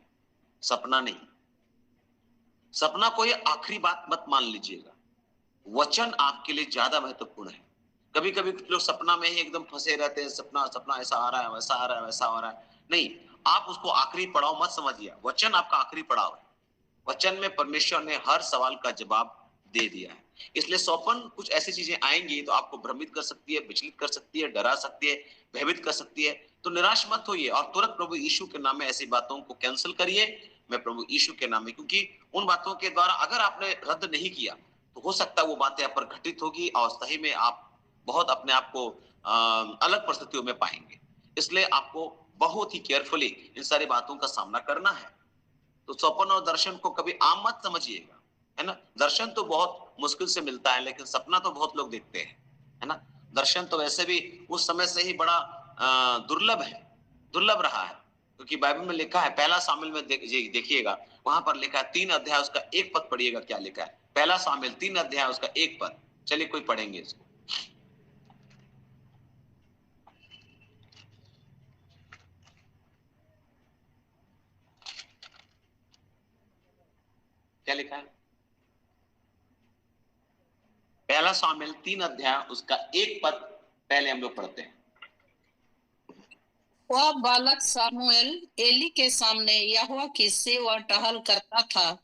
Speaker 1: सपना नहीं। सपना को ये आखिरी बात मत मान लीजिएगा, वचन आपके लिए ज्यादा महत्वपूर्ण है। कभी कभी लोग सपना में ही एकदम फंसे रहते हैं, सपना ऐसा आ रहा है, वैसा आ रहा है, वैसा आ रहा है। नहीं, आप उसको आखिरी पड़ाव मत समझिए, वचन आपका आखिरी पड़ाव है। वचन में परमेश्वर ने हर सवाल का जवाब दे दिया है। इसलिए स्वप्न कुछ ऐसी चीजें आएंगी तो आपको भ्रमित कर सकती है, विचलित कर सकती है, डरा सकती है, भयभीत कर सकती है। तो निराश मत होइए और तुरंत प्रभु यीशु के नाम में ऐसी बातों को कैंसिल करिए मैं प्रभु यीशु के नाम में, क्योंकि उन बातों के द्वारा अगर आपने रद्द नहीं किया तो हो सकता है वो बातें आप पर घटित होगी और सही में आप बहुत अपने आप को अलग परिस्थितियों में पाएंगे। इसलिए आपको बहुत ही केयरफुली इन सारी बातों का सामना करना है। तो स्वप्न और दर्शन को कभी आम मत समझिएगा, है ना। दर्शन तो बहुत मुश्किल से मिलता है, लेकिन सपना तो बहुत लोग देखते हैं, है ना। दर्शन तो वैसे भी उस समय से ही बड़ा दुर्लभ है, दुर्लभ रहा है, क्योंकि बाइबल में लिखा है, पहला शामिल में देखिएगा, वहां पर लिखा है 3 अध्याय उसका 1 पद पढ़िएगा, क्या लिखा है। पहला शामिल 3 अध्याय उसका 1 पद। चलिए कोई पढ़ेंगे इसको। क्या लिखा है? पहला शामिल 3 अध्याय उसका 1 पद पहले हम लोग पढ़ते हैं।
Speaker 3: वह बालक सामुएल एली के सामने यहोवा की सेवा टहल करता था।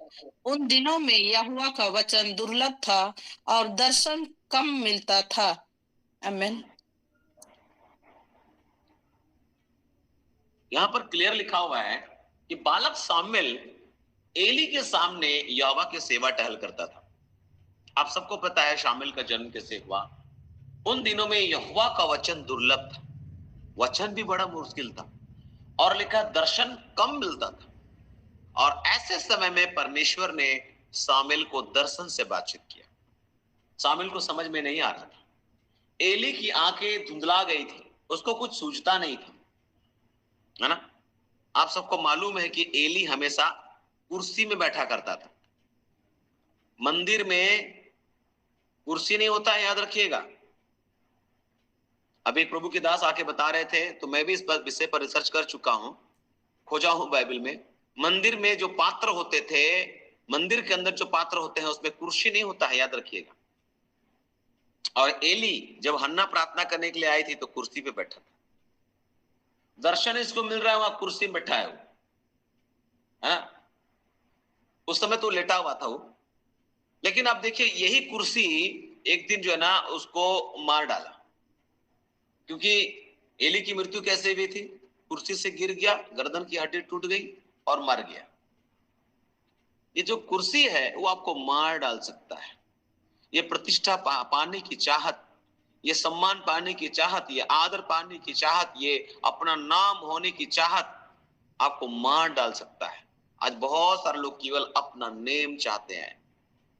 Speaker 3: उन दिनों में यहोवा का वचन दुर्लभ था और दर्शन कम मिलता था। आमीन।
Speaker 1: यहां पर क्लियर लिखा हुआ है कि बालक सामुएल एली के सामने यहोवा की सेवा टहल करता था। आप सबको पता है शामुएल का जन्म कैसे हुआ। उन दिनों में यहोवा का वचन दुर्लभ था, वचन भी बड़ा मुश्किल था, और लिखा दर्शन कम मिलता था। और ऐसे समय में परमेश्वर ने शामुएल को दर्शन से बातचीत किया। शामुएल को समझ में नहीं आ रहा था, एली की आंखें धुंधला गई थी, उसको कुछ सूझता नहीं था, है ना। आप सबको मालूम है कि एली हमेशा कुर्सी में बैठा करता था। मंदिर में कुर्सी नहीं होता है, याद रखिएगा। अभी प्रभु के दास आके बता रहे थे, तो मैं भी इस विषय पर रिसर्च कर चुका हूं, खोजा हूं बाइबल में। मंदिर में जो पात्र होते थे, मंदिर के अंदर जो पात्र होते हैं, उसमें कुर्सी नहीं होता है, याद रखिएगा। और एली जब हन्ना प्रार्थना करने के लिए आई थी तो कुर्सी पे बैठा था। दर्शन इसको मिल रहा है, वहां कुर्सी में बैठा है वो, है? उस समय तो लेटा हुआ था वो। लेकिन आप देखिए, यही कुर्सी एक दिन जो है ना उसको मार डाला, क्योंकि एली की मृत्यु कैसे हुई थी? कुर्सी से गिर गया, गर्दन की हड्डी टूट गई और मर गया। ये जो कुर्सी है वो आपको मार डाल सकता है। ये प्रतिष्ठा पाने की चाहत, ये सम्मान पाने की चाहत, ये आदर पाने की चाहत, ये अपना नाम होने की चाहत आपको मार डाल सकता है। आज बहुत सारे लोग केवल अपना नेम चाहते हैं,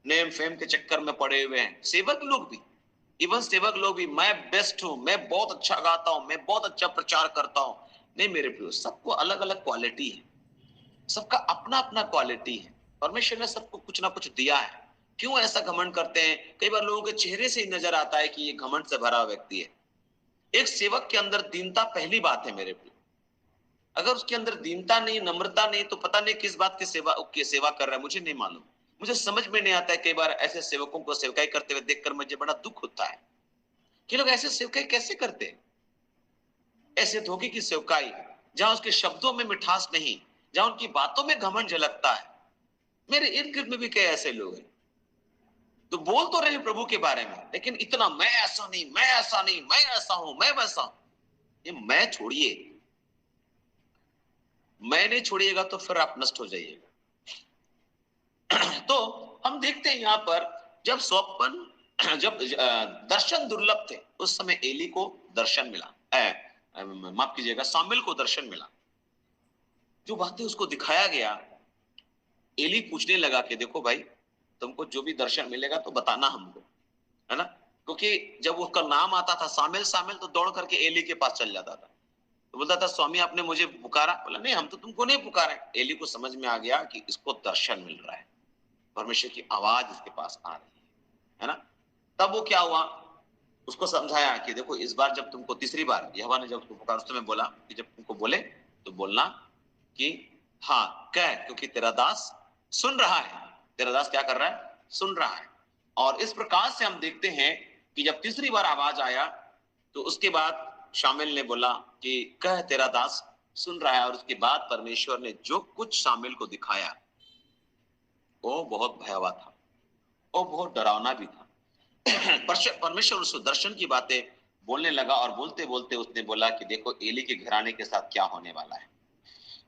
Speaker 1: नेम फेम के चक्कर में पड़े हुए हैं। सेवक लोग भी, इवन सेवक लोग भी, मैं बेस्ट हूं, मैं बहुत अच्छा गाता हूं, मैं बहुत अच्छा प्रचार करता हूं। नहीं मेरे प्रियो, सबको अलग अलग क्वालिटी है, सबका अपना अपना क्वालिटी है। परमेश्वर ने सबको कुछ ना कुछ दिया है। क्यों ऐसा घमंड करते हैं? कई बार लोगों के चेहरे से ही नजर आता है कि ये घमंड से भरा व्यक्ति है। एक सेवक के अंदर दीनता पहली बात है मेरे प्रियो। अगर उसके अंदर दीनता नहीं, नम्रता नहीं, तो पता नहीं किस बात की सेवा कर रहा है, मुझे नहीं मालूम। मुझे समझ में नहीं आता है, कई बार ऐसे सेवकों को सेवकाई करते हुए देखकर मुझे बड़ा दुख होता है कि लोग ऐसे सेवकाई कैसे करते हैं। ऐसे धोखे की सेवकाई, जहां उसके शब्दों में मिठास नहीं, जहां उनकी बातों में घमंड झलकता है। मेरे इर्द गिर्द में भी कई ऐसे लोग हैं, तो बोल तो रहे प्रभु के बारे में, लेकिन इतना मैं ऐसा नहीं, मैं ऐसा नहीं, मैं ऐसा हूं, मैं वैसा हूं। ये मैं छोड़िए, मैं नहीं छोड़िएगा तो फिर आप नष्ट हो जाइएगा। तो हम देखते हैं यहां पर, जब स्वप्न, जब दर्शन दुर्लभ थे, उस समय एली को दर्शन मिला, माफ कीजिएगा, शामुएल को दर्शन मिला। जो बातें उसको दिखाया गया, एली पूछने लगा कि देखो भाई, तुमको जो भी दर्शन मिलेगा तो बताना हमको, है ना। क्योंकि जब उसका नाम आता था शामुएल शामुएल, तो दौड़ करके एली के पास चल जाता था, तो बोलता था स्वामी आपने मुझे पुकारा। बोला नहीं, हम तो तुमको नहीं पुकारे। एली को समझ में आ गया कि इसको दर्शन मिल रहा है, परमेश्वर की आवाज इसके पास आ रही है ना। तब वो क्या हुआ, उसको समझाया कि देखो, इस बार जब तुमको तीसरी बार यहोवा ने जब उसको पुकारा, उस समय बोला कि जब तुमको बोले तो बोलना कि हाँ कह, क्योंकि तेरा दास सुन रहा है। तेरा दास क्या कर रहा है? सुन रहा है। और इस प्रकार से हम देखते हैं कि जब तीसरी बार आवाज आया तो उसके बाद शामुएल ने बोला कि कह, तेरा दास सुन रहा है। और उसके बाद परमेश्वर ने जो कुछ शामुएल को दिखाया वो बहुत भयावह था, वो बहुत डरावना भी था। परमेश्वर उस दर्शन की बातें बोलने लगा, और बोलते बोलते उसने बोला कि देखो, एली के घराने के साथ क्या होने वाला है,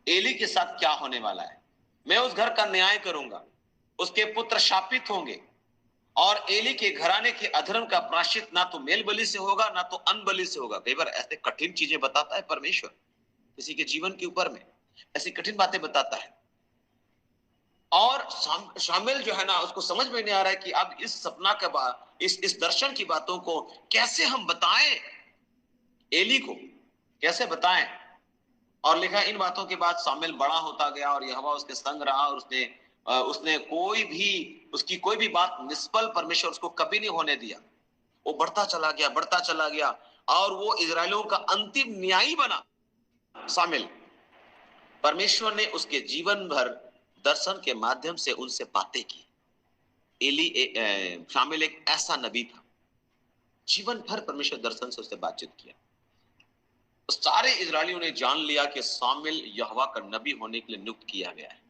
Speaker 1: एली के साथ क्या होने वाला है। मैं उस घर का न्याय करूंगा, उसके पुत्र शापित होंगे, और एली के घराने के अधर्म का प्रायश्चित ना तो मेल बलि से होगा ना तो अन्न बलि से होगा। कई बार ऐसे कठिन चीजें बताता है परमेश्वर किसी के जीवन के ऊपर में, ऐसी कठिन बातें बताता है। और शामिल जो है ना, उसको समझ में नहीं आ रहा है कि अब इस सपना के बाद इस दर्शन की बातों को कैसे हम बताएं, एली को कैसे बताएं। और लिखा इन बातों के बाद शामिल बड़ा होता गया और यहोवा उसके संग रहा, और उसने उसकी कोई भी बात निष्फल परमेश्वर उसको कभी नहीं होने दिया। वो बढ़ता चला गया और वो इजरायलियों का अंतिम न्यायी बना शामिल। परमेश्वर ने उसके जीवन भर दर्शन के माध्यम से उनसे बातें की। शामिल एक ऐसा नबी था, जीवन भर परमेश्वर दर्शन से उससे बातचीत किया। सारे इजरायलियों ने जान लिया कि शामिल यहोवा का नबी होने के लिए नियुक्त किया गया है।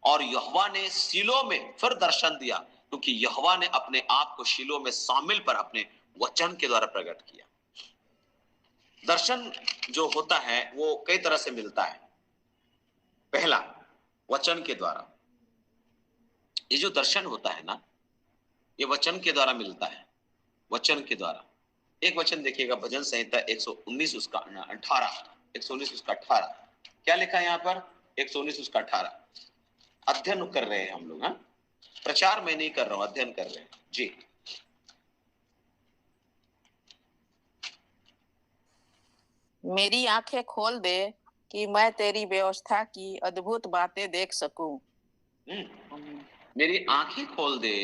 Speaker 1: और यहोवा ने शीलो में फिर दर्शन दिया, क्योंकि यहोवा ने अपने आप को शीलो में शामिल पर अपने वचन के द्वारा प्रकट किया। दर्शन जो होता है वो कई तरह से मिलता है। पहला, वचन के द्वारा। ये जो दर्शन होता है ना, ये वचन के द्वारा मिलता है, वचन के द्वारा। एक वचन देखिएगा, भजन संहिता 119 उसका 18, 119 उसका 18। क्या लिखा है यहाँ पर? 119 उसका 18। अध्ययन कर रहे हैं हम लोग, हाँ, प्रचार में नहीं कर रहा हूं, अध्ययन कर रहे हैं जी।
Speaker 2: मेरी आंखें खोल दे कि मैं तेरी व्यवस्था की अद्भुत बातें देख सकूं।
Speaker 1: मेरी आंखें खोल दे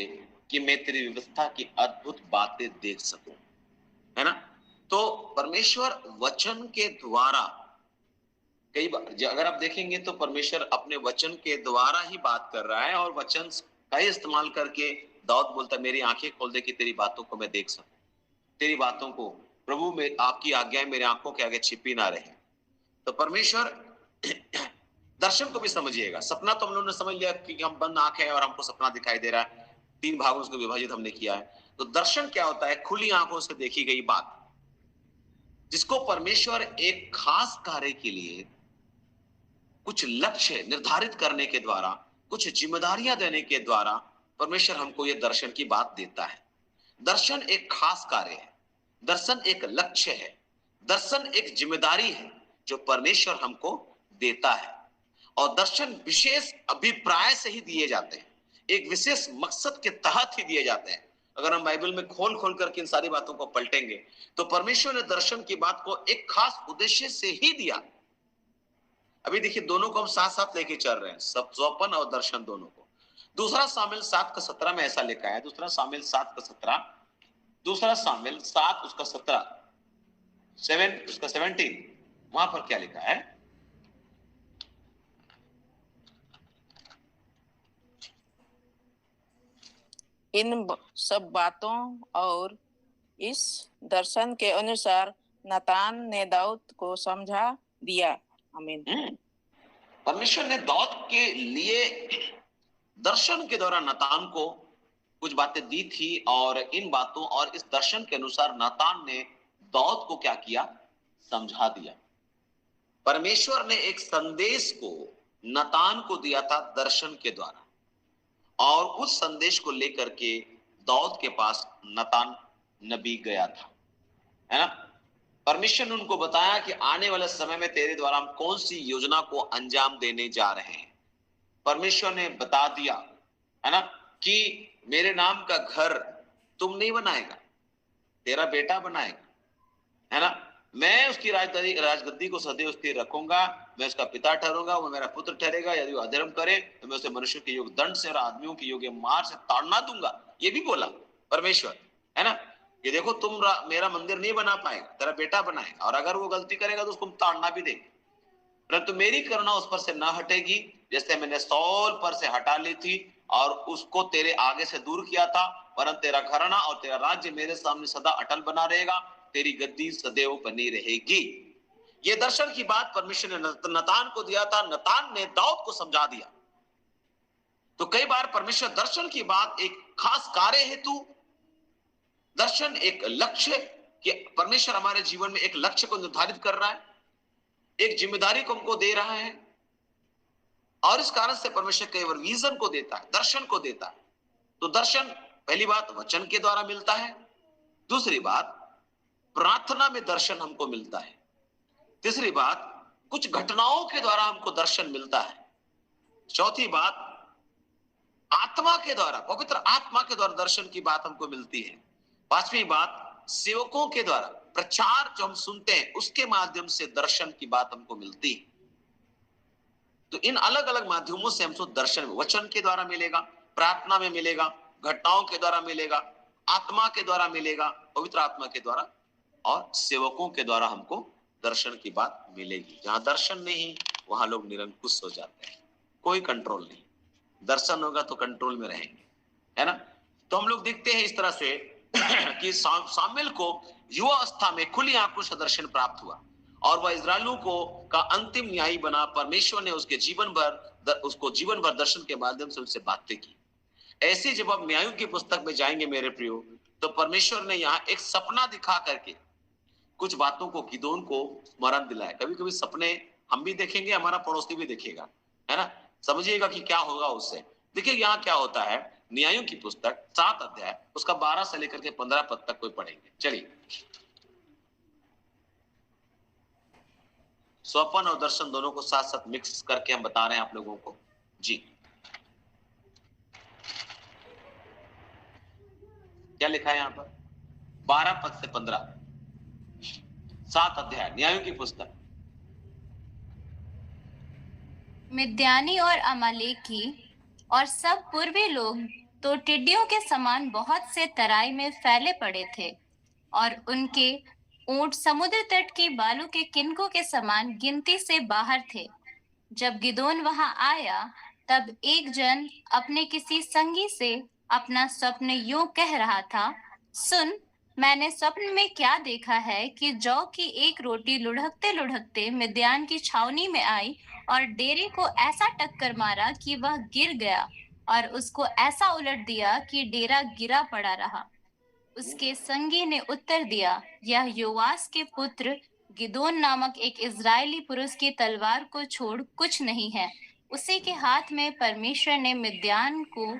Speaker 1: कि मैं तेरी व्यवस्था की अद्भुत बातें देख सकूं, है ना। तो परमेश्वर वचन के द्वारा, कई बार अगर आप देखेंगे तो परमेश्वर अपने वचन के द्वारा ही बात कर रहा है, और वचन का ही इस्तेमाल करके दाऊद बोलता है मेरी आंखें खोल दे कि तेरी बातों को मैं देख सकूं, तेरी बातों को प्रभु में आपकी आज्ञाएं मेरे आंखों के आगे छिपी ना रहे। तो परमेश्वर दर्शन को भी समझिएगा। सपना तो हम लोगों ने समझ लिया कि हम बंद आंखें हैं और हमको सपना दिखाई दे रहा है, 3 भागों से विभाजित हमने किया है। तो दर्शन क्या होता है? खुली आंखों से देखी गई बात, जिसको परमेश्वर एक खास कार्य के लिए कुछ लक्ष्य निर्धारित करने के द्वारा, कुछ जिम्मेदारियां देने के द्वारा परमेश्वर हमको ये दर्शन की बात देता है। दर्शन एक खास कार्य है, दर्शन एक लक्ष्य है, दर्शन एक जिम्मेदारी है जो परमेश्वर हमको देता है। और दर्शन विशेष अभिप्राय से ही दिए जाते हैं, एक विशेष मकसद के तहत ही दिए जाते हैं। अगर हम बाइबल में खोल खोल करके इन सारी बातों को पलटेंगे तो परमेश्वर ने दर्शन की बात को एक खास उद्देश्य से ही दिया। अभी देखिए, दोनों को हम साथ साथ लेके चल रहे हैं, स्वप्न और दर्शन दोनों को। दूसरा सामुएल 7:17 में ऐसा लिखा है, दूसरा सामुएल 7:17, दूसरा सामुएल 7 उसका 17, 7 उसका 17, वहां पर क्या लिखा है?
Speaker 2: इन सब बातों और इस दर्शन के अनुसार नतान ने दाऊद को समझा दिया। आमीन।
Speaker 1: परमेश्वर ने दाऊद के लिए दर्शन के द्वारा नतान को कुछ बातें दी थी, और इन बातों और इस दर्शन के अनुसार नतान ने दाऊद को क्या किया? समझा दिया। परमेश्वर ने एक संदेश को नतान को दिया था दर्शन के द्वारा, और उस संदेश को लेकर के दाऊद के पास नतान नबी गया था, है ना। परमेश्वर ने उनको बताया कि आने वाले समय में तेरे द्वारा हम कौन सी योजना को अंजाम देने जा रहे हैं। परमेश्वर ने बता दिया, है ना, कि मेरे नाम का घर तुम नहीं बनाएगा, तेरा बेटा बनाएगा, है ना। मैं उसकी राजगद्दी को सदैव स्थिर रखूंगा, मैं उसका पिता ठहरूंगा, वो मेरा पुत्र ठहरेगा। यदि वो अधर्म करे तो मैं उसे मनुष्य के योग्य दंड से और आदमियों के योग्य मार से ताड़ना दूंगा। ये भी बोला परमेश्वर, है ना। ये देखो, तुम मेरा मंदिर नहीं बना पाएगा, तेरा बेटा बनाएगा, और अगर वो गलती करेगा तो उसको ताड़ना भी देंगे, परंतु मेरी करुणा उस पर से न हटेगी, जैसे मैंने सौल पर से हटा ली थी और उसको तेरे आगे से दूर किया था, परंतु तेरा घराना और तेरा राज्य मेरे सामने सदा अटल बना रहेगा, तेरी गद्दी सदैव बनी रहेगी। ये दर्शन की बात परमेश्वर ने नतान को दिया था, नतान ने दाऊद को समझा दिया। तो कई बार परमेश्वर दर्शन की बात एक खास कार्य हेतु, दर्शन एक लक्ष्य, कि परमेश्वर हमारे जीवन में एक लक्ष्य को निर्धारित कर रहा है, एक जिम्मेदारी को हमको दे रहा है, और इस कारण से परमेश्वर कई बार विजन को देता है, दर्शन को देता है। तो दर्शन पहली बात वचन के द्वारा मिलता है, दूसरी बात प्रार्थना में दर्शन हमको मिलता है, तीसरी बात कुछ घटनाओं के द्वारा हमको दर्शन मिलता है, चौथी बात आत्मा के द्वारा, पवित्र आत्मा के द्वारा दर्शन की बात हमको मिलती है, पांचवी बात सेवकों के द्वारा प्रचार जो हम सुनते हैं उसके माध्यम से दर्शन की बात हमको मिलती है। तो इन अलग अलग माध्यमों से हमको दर्शन वचन के द्वारा मिलेगा, प्रार्थना में मिलेगा, घटनाओं के द्वारा मिलेगा, आत्मा के द्वारा मिलेगा, पवित्र आत्मा के द्वारा, और सेवकों के द्वारा हमको दर्शन की बात मिलेगी। जहां दर्शन नहीं वहां लोग निरंकुश हो जाते हैं, कोई कंट्रोल नहीं। दर्शन होगा तो कंट्रोल में रहेंगे, है ना। तो हम लोग देखते हैं इस तरह से कि सामुएल को युवा अवस्था में खुली आंखों से दर्शन प्राप्त हुआ और वह इस्राएलियों को का अंतिम न्यायी बना। परमेश्वर ने उसको जीवन भर दर्शन के माध्यम से उससे बातें की। ऐसे जब आप न्यायों की पुस्तक में जाएंगे मेरे प्रियो, तो परमेश्वर ने यहाँ एक सपना दिखा करके कुछ बातों को गिदोन को स्मरण दिलाया। कभी कभी सपने हम भी देखेंगे, हमारा पड़ोसी भी देखेगा, है ना। समझिएगा कि क्या होगा उससे। देखिए यहाँ क्या होता है, न्यायों की पुस्तक 7 अध्याय उसका 12 से लेकर के 15 पद तक कोई पढ़ेंगे। चलिए, स्वप्न और दर्शन दोनों को साथ साथ मिक्स करके हम बता रहे हैं आप लोगों को जी। क्या लिखा है यहाँ पर? 12 पद से 15, 7 अध्याय न्यायों की पुस्तक।
Speaker 4: मिद्यानी और अमालेकी और सब पूर्वी लोग तो टिड्डियों के समान बहुत से तराई में फैले पड़े थे और उनके ऊंट समुद्र तट की बालू के किनकों के समान गिनती से बाहर थे। जब गिदोन वहां आया तब एक जन अपने किसी संगी से अपना स्वप्न यूं कह रहा था, सुन, मैंने स्वप्न में क्या देखा है कि जौ की एक रोटी लुढ़कते लुढ़कते मिद्यान की छावनी में आई और डेरे को ऐसा टक्कर मारा कि वह गिर गया और उसको ऐसा उलट दिया कि डेरा गिरा पड़ा रहा। उसके संगी ने उत्तर दिया, यह योआस के पुत्र गिदोन नामक एक इजरायली पुरुष की तलवार को छोड़ कुछ नहीं है। उसी के हाथ में परमेश्वर ने मिद्यान को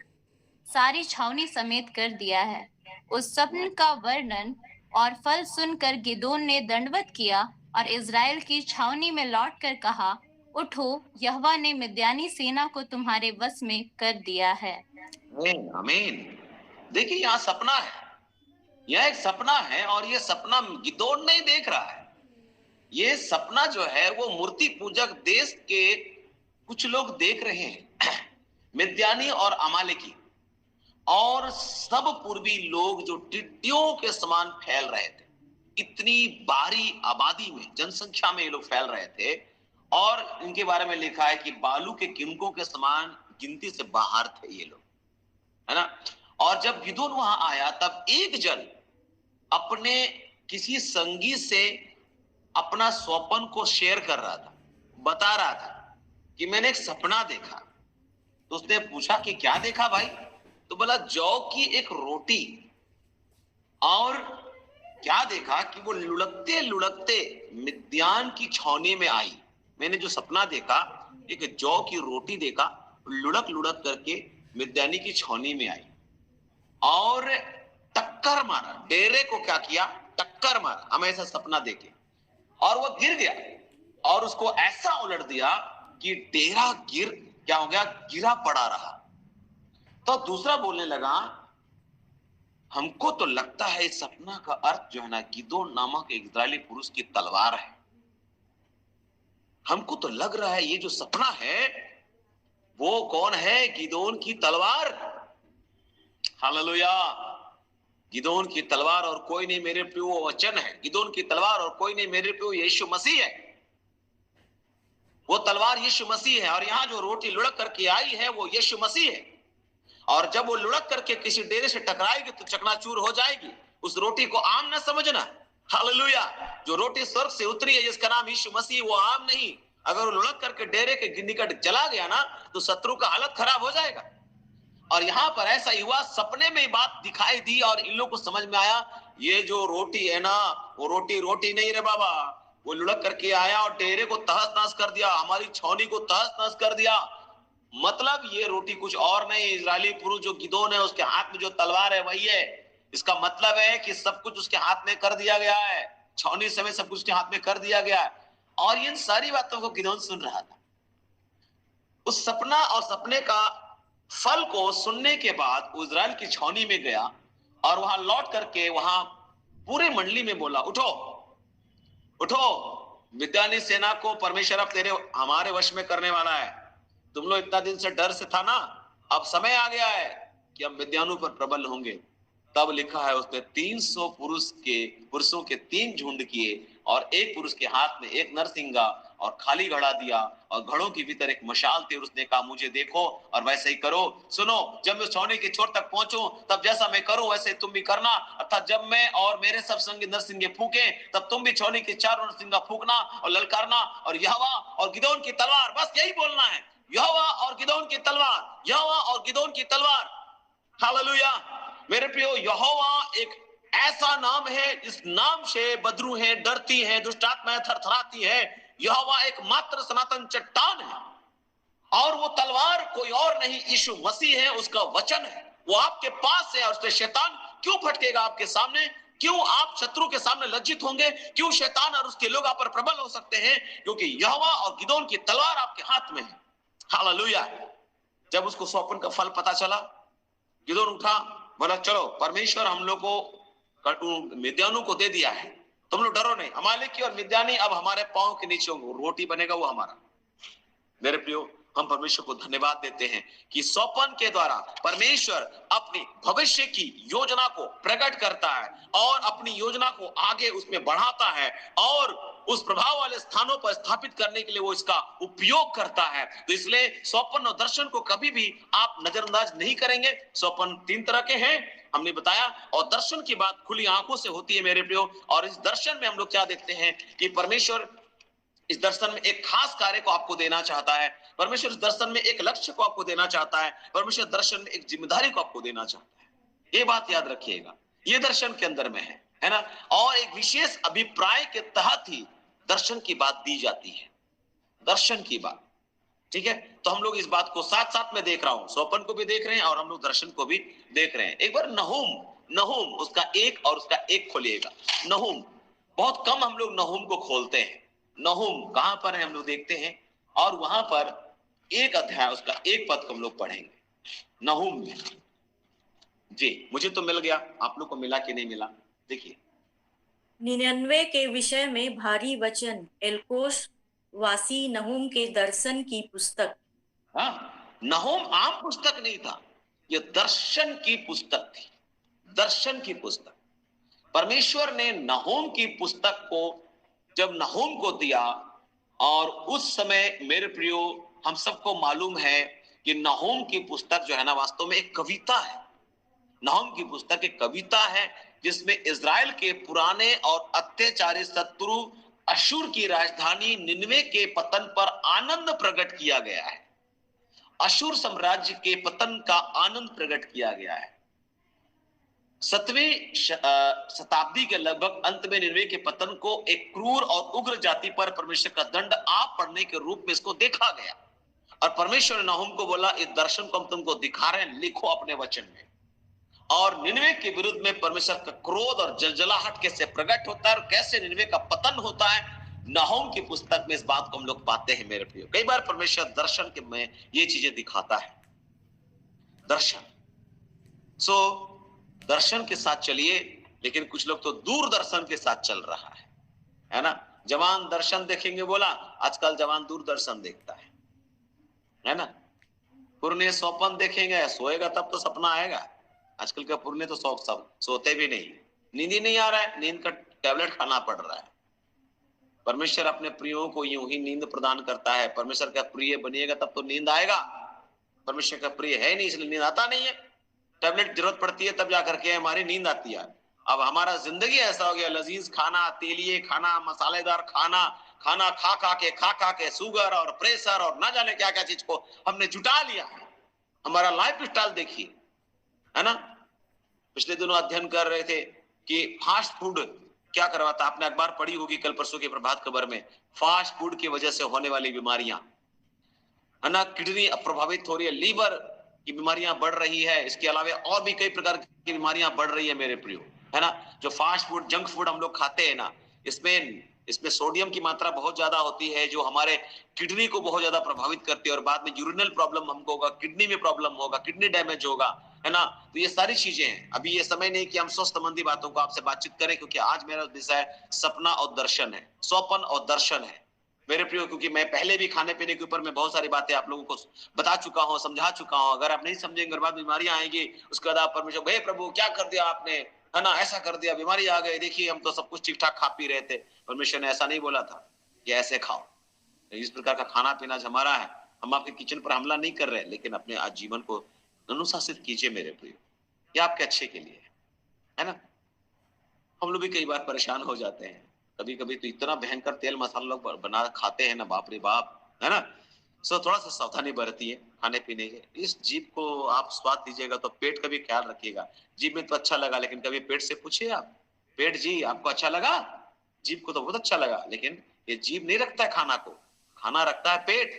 Speaker 4: सारी छावनी समेत कर दिया है। उस स्वप्न का वर्णन और फल सुनकर गिदोन ने दंडवत किया और इजराइल की छावनी में लौटकर कहा, उठो, यहोवा ने मिद्यानी सेना को तुम्हारे वश में कर दिया है।
Speaker 1: आमीन। देखिए यहाँ सपना है, यह एक सपना है और यह सपना गिदोन नहीं देख रहा है। ये सपना जो है वो मूर्ति पूजक देश के कुछ लोग देख रहे हैं, मिद्यानी और अमालेकी और सब पूर्वी लोग जो टिड्डियों के समान फैल रहे थे। इतनी बारी आबादी में, जनसंख्या में ये लोग फैल रहे थे और इनके बारे में लिखा है कि बालू के किनकों के समान गिनती से बाहर थे ये लोग, है ना। और जब गिदोन वहां आया तब एक जन अपने किसी संगी से अपना स्वप्न को शेयर कर रहा था, बता रहा था कि मैंने एक सपना देखा। तो उसने पूछा कि क्या देखा भाई? तो बोला जौ की एक रोटी, और क्या देखा कि वो लुढ़कते लुढ़कते मिद्यान की छावनी में आई। मैंने जो सपना देखा, एक जौ की रोटी देखा, लुढ़क लुढ़क करके मिद्यानी की छावनी में आई और टक्कर मारा। डेरे को क्या किया? टक्कर मारा। हम ऐसा सपना देखे और वो गिर गया और उसको ऐसा उलट दिया कि डेरा क्या हो गया? गिरा पड़ा रहा। तो दूसरा बोलने लगा, हमको तो लगता है इस सपना का अर्थ जो है ना, गिदोन नामक एक इस्राएली पुरुष की तलवार है। हमको तो लग रहा है ये जो सपना है वो कौन है? गिदोन की तलवार। हालेलुया। गिदोन की तलवार और कोई नहीं मेरे प्रियो, वो वचन है। गिदोन की तलवार और कोई नहीं मेरे प्रियो, यीशु मसीह है। वो तलवार यीशु मसीह है और यहाँ जो रोटी लुढ़क करके आई है वो यीशु मसीह है। और जब वो लुढ़क करके किसी डेरे से टकराएगी तो चकनाचूर हो जाएगी। उस रोटी को आम न समझना। हालेलुया। जो रोटी स्वर्ग से उतरी है जिसका नाम यीशु मसीह, वो आम नहीं। अगर वो लुढ़क करके डेरे के निकट चला गया ना तो शत्रु का हालत खराब हो जाएगा। और यहाँ पर ऐसा ही हुआ, सपने में बात दिखाई दी और इन लोगों को समझ में आया ये जो रोटी है ना वो रोटी नहीं रे बाबा, वो लुढ़क करके आया और डेरे को तहस नहस कर दिया, हमारी छावनी को तहस नहस कर दिया। मतलब ये रोटी कुछ और नहीं, इजरायली पुरुष जो गिदोन है उसके हाथ में जो तलवार है वही है। इसका मतलब है कि सब कुछ उसके हाथ में कर दिया गया है, छावनी समय सब कुछ उसके हाथ में कर दिया गया है। और इन सारी बातों को गिदोन सुन रहा था। उस सपना और सपने का फल को सुनने के बाद वो इजराइल की छावनी में गया और वहां लौट करके वहां पूरे मंडली में बोला, उठो उठो, मिद्यानी सेना को परमेश्वर अब तेरे हमारे वश में करने वाला है। तुम लोग इतना दिन से डर से था ना, अब समय आ गया है कि हम मिद्यानों पर प्रबल होंगे। तब लिखा है उसने 300 पुरुषों के 3 झुंड किए और एक पुरुष के हाथ में एक नरसिंगा और खाली घड़ा दिया और घड़ों के भीतर एक मशाल थी। उसने कहा, मुझे देखो और वैसे ही करो। सुनो, जब मैं छावनी के छोर तक पहुंचूं तब जैसा मैं करूं वैसे तुम भी करना, अर्थात जब मैं और मेरे सब संगी नरसिंगे फूके तब तुम भी छावनी के 4 नरसिंगा फूकना और ललकारना और यहोवा और गिदोन की तलवार, बस यही बोलना है, यहोवा और गिदोन की तलवार, यहोवा और गिदोन की तलवार। हालेलुया। मेरे प्रियो, यहोवा एक ऐसा नाम है जिस नाम से बदरूहें डरती हैं, दुष्ट आत्माएं थरथराती हैं। यहोवा एक मात्र सनातन चट्टान है और वो तलवार कोई और नहीं, यीशु मसीह है, उसका वचन है। वो आपके पास है और उससे शैतान क्यों भटकेगा आपके सामने? क्यों आप शत्रु के सामने लज्जित होंगे? क्यों शैतान और उसके लोग आप पर प्रबल हो सकते हैं? क्योंकि यहोवा और गिदोन की तलवार आपके हाथ में है। हालेलुया। जब उसको स्वप्न का फल पता चला, गिदोन उठा, बोला, चलो परमेश्वर हम लोग को मिद्यानों को दे दिया है, तुम लोग डरो नहीं, अमालेकी और मिद्यानी अब हमारे पांव के नीचे होंगे, रोटी बनेगा वो हमारा। मेरे प्रियो, हम परमेश्वर को धन्यवाद देते हैं कि स्वप्न के द्वारा परमेश्वर अपनी भविष्य की योजना को प्रकट करता है और अपनी योजना को आगे उसमें बढ़ाता है और उस प्रभाव वाले स्थानों पर स्थापित करने के लिए वो इसका उपयोग करता है। तो इसलिए स्वप्न और दर्शन को कभी भी आप नजरअंदाज नहीं करेंगे। स्वप्न 3 तरह के हैं, हमने बताया, और दर्शन की बात खुली आंखों से होती है मेरे प्रियो। और इस दर्शन में हम लोग क्या देखते हैं कि परमेश्वर इस दर्शन में एक खास कार्य को आपको देना चाहता है। परमेश्वर इस दर्शन में एक लक्ष्य को आपको देना चाहता है। परमेश्वर दर्शन में एक जिम्मेदारी को आपको देना चाहता है। ये बात याद रखिएगा, ये दर्शन के अंदर में है ना। और एक विशेष अभिप्राय के तहत ही दर्शन की बात दी जाती है, दर्शन की बात, ठीक है। तो हम लोग इस बात को साथ साथ में देख रहा हूं, स्वप्न को भी देख रहे हैं और हम लोग दर्शन को भी देख रहे हैं। एक बार नहूम उसका 1 और उसका 1 खोलिएगा। नहूम, बहुत कम हम लोग नहूम को खोलते हैं। नहूम कहां पर है हम लोग देखते हैं और वहां पर 1 अध्याय उसका 1 पद को हम लोग पढ़ेंगे नहूम में। जी, मुझे तो मिल गया, आप लोग को मिला कि नहीं मिला? देखिए,
Speaker 5: 99 के विषय में भारी वचन, एल्कोश वासी नहूम के दर्शन की पुस्तक।
Speaker 1: हाँ, नहूम आम पुस्तक नहीं था, यह दर्शन की पुस्तक थी, दर्शन की पुस्तक। परमेश्वर ने नहूम की पुस्तक को जब नहूम को दिया, और उस समय मेरे प्रियो हम सबको मालूम है कि नहूम की पुस्तक जो है ना वास्तव में एक कविता है। नहूम की पुस्तक एक कविता है जिसमें इजराइल के पुराने और अत्याचारी शत्रु अशूर की राजधानी निनवे के पतन पर आनंद प्रकट किया गया है। अशूर साम्राज्य के पतन का आनंद प्रकट किया गया है। 7वीं शताब्दी के लगभग अंत में निनवे के पतन को एक क्रूर और उग्र जाति पर परमेश्वर का दंड आप पढ़ने के रूप में इसको देखा गया। और परमेश्वर ने नहूम को बोला, इस दर्शन को हम तुमको दिखा रहे हैं, लिखो अपने वचन में। और निनवे के विरुद्ध में परमेश्वर का क्रोध और जलजलाहट कैसे प्रकट होता है और कैसे निनवे का पतन होता है, नहूम की पुस्तक में इस बात को हम लोग पाते हैं मेरे प्रियो। कई बार परमेश्वर दर्शन के में ये चीजें दिखाता है, दर्शन। दर्शन के साथ चलिए, लेकिन कुछ लोग तो दूरदर्शन के साथ चल रहा है ना। जवान दर्शन देखेंगे बोला, आजकल जवान दूरदर्शन देखता है ना। पुरने स्वप्न देखेंगे, सोएगा तब तो सपना आएगा। आजकल के पुरने तो सब सोते भी नहीं, नींद ही नहीं आ रहा है, नींद का टैबलेट खाना पड़ रहा है। परमेश्वर अपने प्रियों को यूं ही नींद प्रदान करता है। परमेश्वर का प्रिय बनिएगा तब तो नींद आएगा। परमेश्वर का प्रिय है नहीं, इसलिए नींद आता नहीं है। टैबलेट जरूरत पड़ती है तब जाकर के हमारी नींद आती है। अब हमारा जिंदगी ऐसा हो गया, लजीज खाना, तेलिए खाना, मसालेदार खाना, खाना खा के शुगर और प्रेशर और ना जाने क्या क्या चीज को हमने जुटा लिया है। हमारा लाइफ स्टाइल देखिए, है ना। पिछले दिनों अध्ययन कर रहे थे कि फास्ट फूड क्या करवाता। आपने अखबार पढ़ी होगी कल परसों के प्रभात खबर में, फास्ट फूड की वजह से होने वाली बीमारियां। है ना, किडनी प्रभावित हो रही है, लीवर की बीमारियां बढ़ रही है, इसके अलावा और भी कई प्रकार की बीमारियां बढ़ रही है मेरे प्रियो, है ना। जो फास्ट फूड, जंक फूड हम लोग खाते हैं ना, इसमें इसमें सोडियम की मात्रा बहुत ज्यादा होती है, जो हमारे किडनी को बहुत ज्यादा प्रभावित करती है, और बाद में यूरिनल प्रॉब्लम हमको होगा, किडनी में प्रॉब्लम होगा, किडनी डैमेज होगा, है ना। तो ये सारी चीजें हैं। अभी ये समय नहीं कि हम स्वस्थ संबंधी बातों को आपसे बातचीत करें, क्योंकि आज मेरा विषय सपना और दर्शन है, स्वप्न और दर्शन है मेरे प्रियो। क्योंकि मैं पहले भी खाने पीने के ऊपर मैं बहुत सारी बातें आप लोगों को बता चुका हूं, समझा चुका हूं। अगर आप नहीं समझेंगे, बाद बीमारियां आएंगी, उसके बाद आप परमेश्वर, हे प्रभु क्या कर दिया आपने, है ना, ऐसा कर दिया, बीमारी आ गई, देखिए हम तो सब कुछ ठीक ठाक खा पी रहे थे। परमेश्वर ने ऐसा नहीं बोला था कि ऐसे खाओ। इस प्रकार का खाना पीना हमारा है, हम आपके किचन पर हमला नहीं कर रहे, लेकिन अपने आज जीवन को अनुशासित कीजिए मेरे प्रियो, ये आपके अच्छे के लिए है ना। हम लोग भी कई बार परेशान हो जाते हैं, कभी कभी तो इतना भयंकर तेल मसाला लोग बना खाते हैं ना, बाप रे बाप, है ना। सो थोड़ा सा सावधानी बरतिए खाने पीने के। इस जीभ को आप स्वाद दीजिएगा तो पेट का भी ख्याल रखिएगा। जीभ में तो अच्छा लगा, लेकिन कभी पेट से पूछिए आप, पेट जी आपको अच्छा लगा? जीभ को तो बहुत अच्छा लगा, लेकिन ये जीभ नहीं रखता है खाना को, खाना रखता है पेट।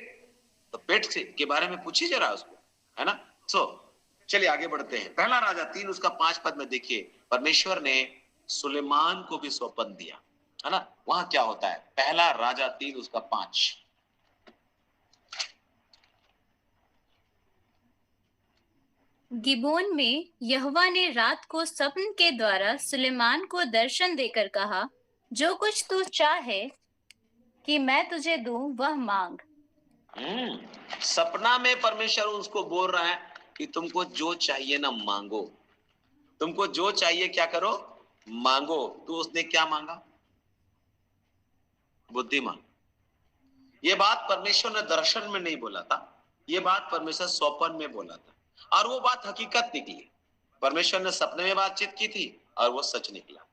Speaker 1: तो पेट से के बारे में पूछिए जरा उसको, है ना। सो चलिए आगे बढ़ते हैं। पहला राजा 3 उसका 5 पद में देखिए, परमेश्वर ने सुलेमान को भी स्वप्न दिया, है ना। वहां क्या होता है, पहला राजा 3 उसका 5।
Speaker 4: गिबोन में यहोवा ने रात को स्वप्न के द्वारा सुलेमान को दर्शन देकर कहा, जो कुछ तू चाहे कि मैं तुझे दूं वह मांग।
Speaker 1: सपना में परमेश्वर उसको बोल रहा है कि तुमको जो चाहिए ना मांगो, तुमको जो चाहिए क्या करो, मांगो। तो उसने क्या मांगा, बुद्धि मांग। ये बात परमेश्वर ने दर्शन में नहीं बोला था, ये बात परमेश्वर स्वप्न में बोला था, और वो बात हकीकत निकली। परमेश्वर ने सपने में बातचीत की थी और वो सच निकला।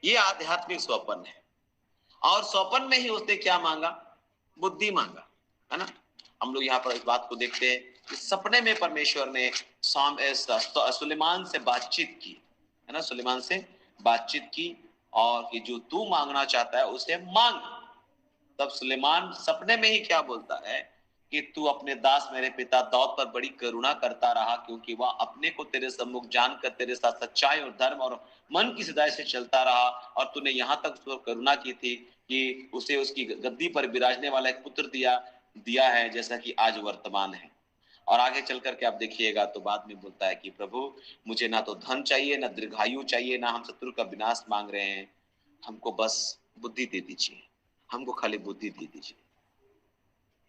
Speaker 1: ये आध्यात्मिक स्वप्न है। और स्वप्न में ही उसने क्या मांगा, बुद्धि मांगा, है ना। हम लोग यहाँ पर इस बात को देखते हैं कि सपने में परमेश्वर ने सुलेमान से बातचीत की, है ना, सुलेमान से बातचीत की, और कि जो तू मांगना चाहता है उसे मांग। तब सुलेमान सपने में ही क्या बोलता है कि तू अपने दास मेरे पिता दाऊद पर बड़ी करुणा करता रहा, क्योंकि वह अपने को तेरे सम्मुख जानकर तेरे साथ सच्चाई और धर्म और मन की सदाई से चलता रहा, और तूने यहाँ तक उसको करुणा की थी कि उसे उसकी गद्दी पर विराजने वाला एक पुत्र दिया है, जैसा कि आज वर्तमान है। और आगे चल करके आप देखिएगा तो बाद में बोलता है कि प्रभु मुझे ना तो धन चाहिए, ना दीर्घायु चाहिए, ना हम शत्रु का विनाश मांग रहे हैं, हमको बस बुद्धि दे दीजिए, हमको खाली बुद्धि दे दीजिए।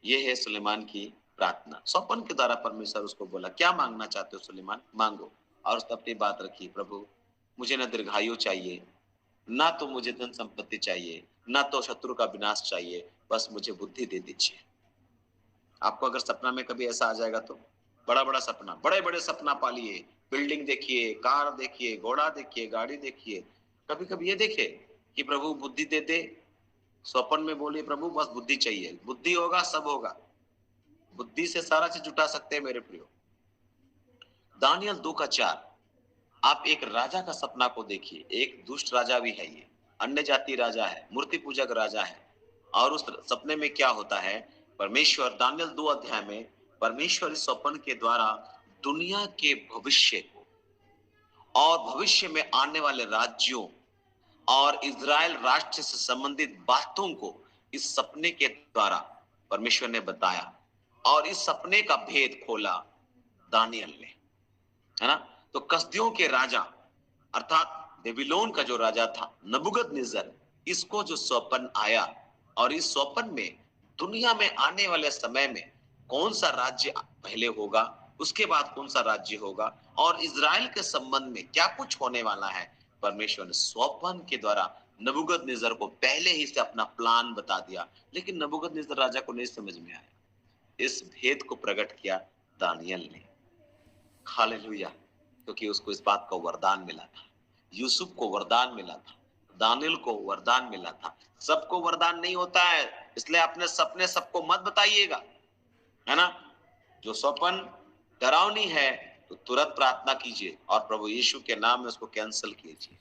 Speaker 1: ये है सुलेमान की प्रार्थना। स्वप्न के द्वारा परमेश्वर उसको बोला, क्या मांगना चाहते हो सुलेमान, मांगो। और उसने अपनी बात रखी, प्रभु मुझे ना दीर्घायु चाहिए, ना तो मुझे धन संपत्ति चाहिए, ना तो शत्रु का विनाश चाहिए, बस मुझे बुद्धि दे दीजिए। आपको अगर सपना में कभी ऐसा आ जाएगा तो बड़ा बड़ा सपना, बड़े बड़े सपना पालिए, बिल्डिंग देखिए, कार देखिए, घोड़ा देखिए, गाड़ी देखिए। कभी कभी ये देखे कि प्रभु बुद्धि दे दे। स्वप्न में बोलिए, प्रभु बस बुद्धि चाहिए, बुद्धि होगा सब होगा। बुद्धि से सारा चीज जुटा सकते हैं मेरे प्रियो। दानियल 2 का 4। आप एक राजा का सपना को देखिए, एक दुष्ट राजा भी है, ये अन्य जाति राजा है, मूर्ति पूजक राजा है। और उस सपने में क्या होता है, परमेश्वर दानियल 2 अध्याय में परमेश्वर इस स्वप्न के द्वारा दुनिया के भविष्य को और भविष्य में आने वाले राज्यों और इजराइल राष्ट्र से संबंधित बातों को इस सपने के द्वारा परमेश्वर ने बताया, और इस सपने का भेद खोला दानियल ने, है ना। तो कसदियों के राजा अर्थात बेबीलोन का जो राजा था नबूकदनेस्सर, इसको जो स्वप्न आया, और इस स्वप्न में दुनिया में आने वाले समय में कौन सा राज्य पहले होगा, उसके बाद कौन सा राज्य होगा, और इजराइल के संबंध में क्या कुछ होने वाला है, परमेश्वर ने स्वप्न के द्वारा नबूकदनेस्सर को पहले ही से अपना प्लान बता दिया। लेकिन नबूकदनेस्सर राजा को नहीं समझ में आया। इस भेद को प्रकट किया दानियल ने। हालेलुया। क्योंकि उसको इस बात का वरदान मिला था, यूसुफ को वरदान मिला था, दानियल को वरदान मिला था। सबको वरदान नहीं होता है, इसलिए अपने सपने सबको मत बताइएगा, है ना। जो स्वप्न डरावनी है तो तुरंत प्रार्थना कीजिए और प्रभु यीशु के नाम में उसको कैंसिल कीजिए,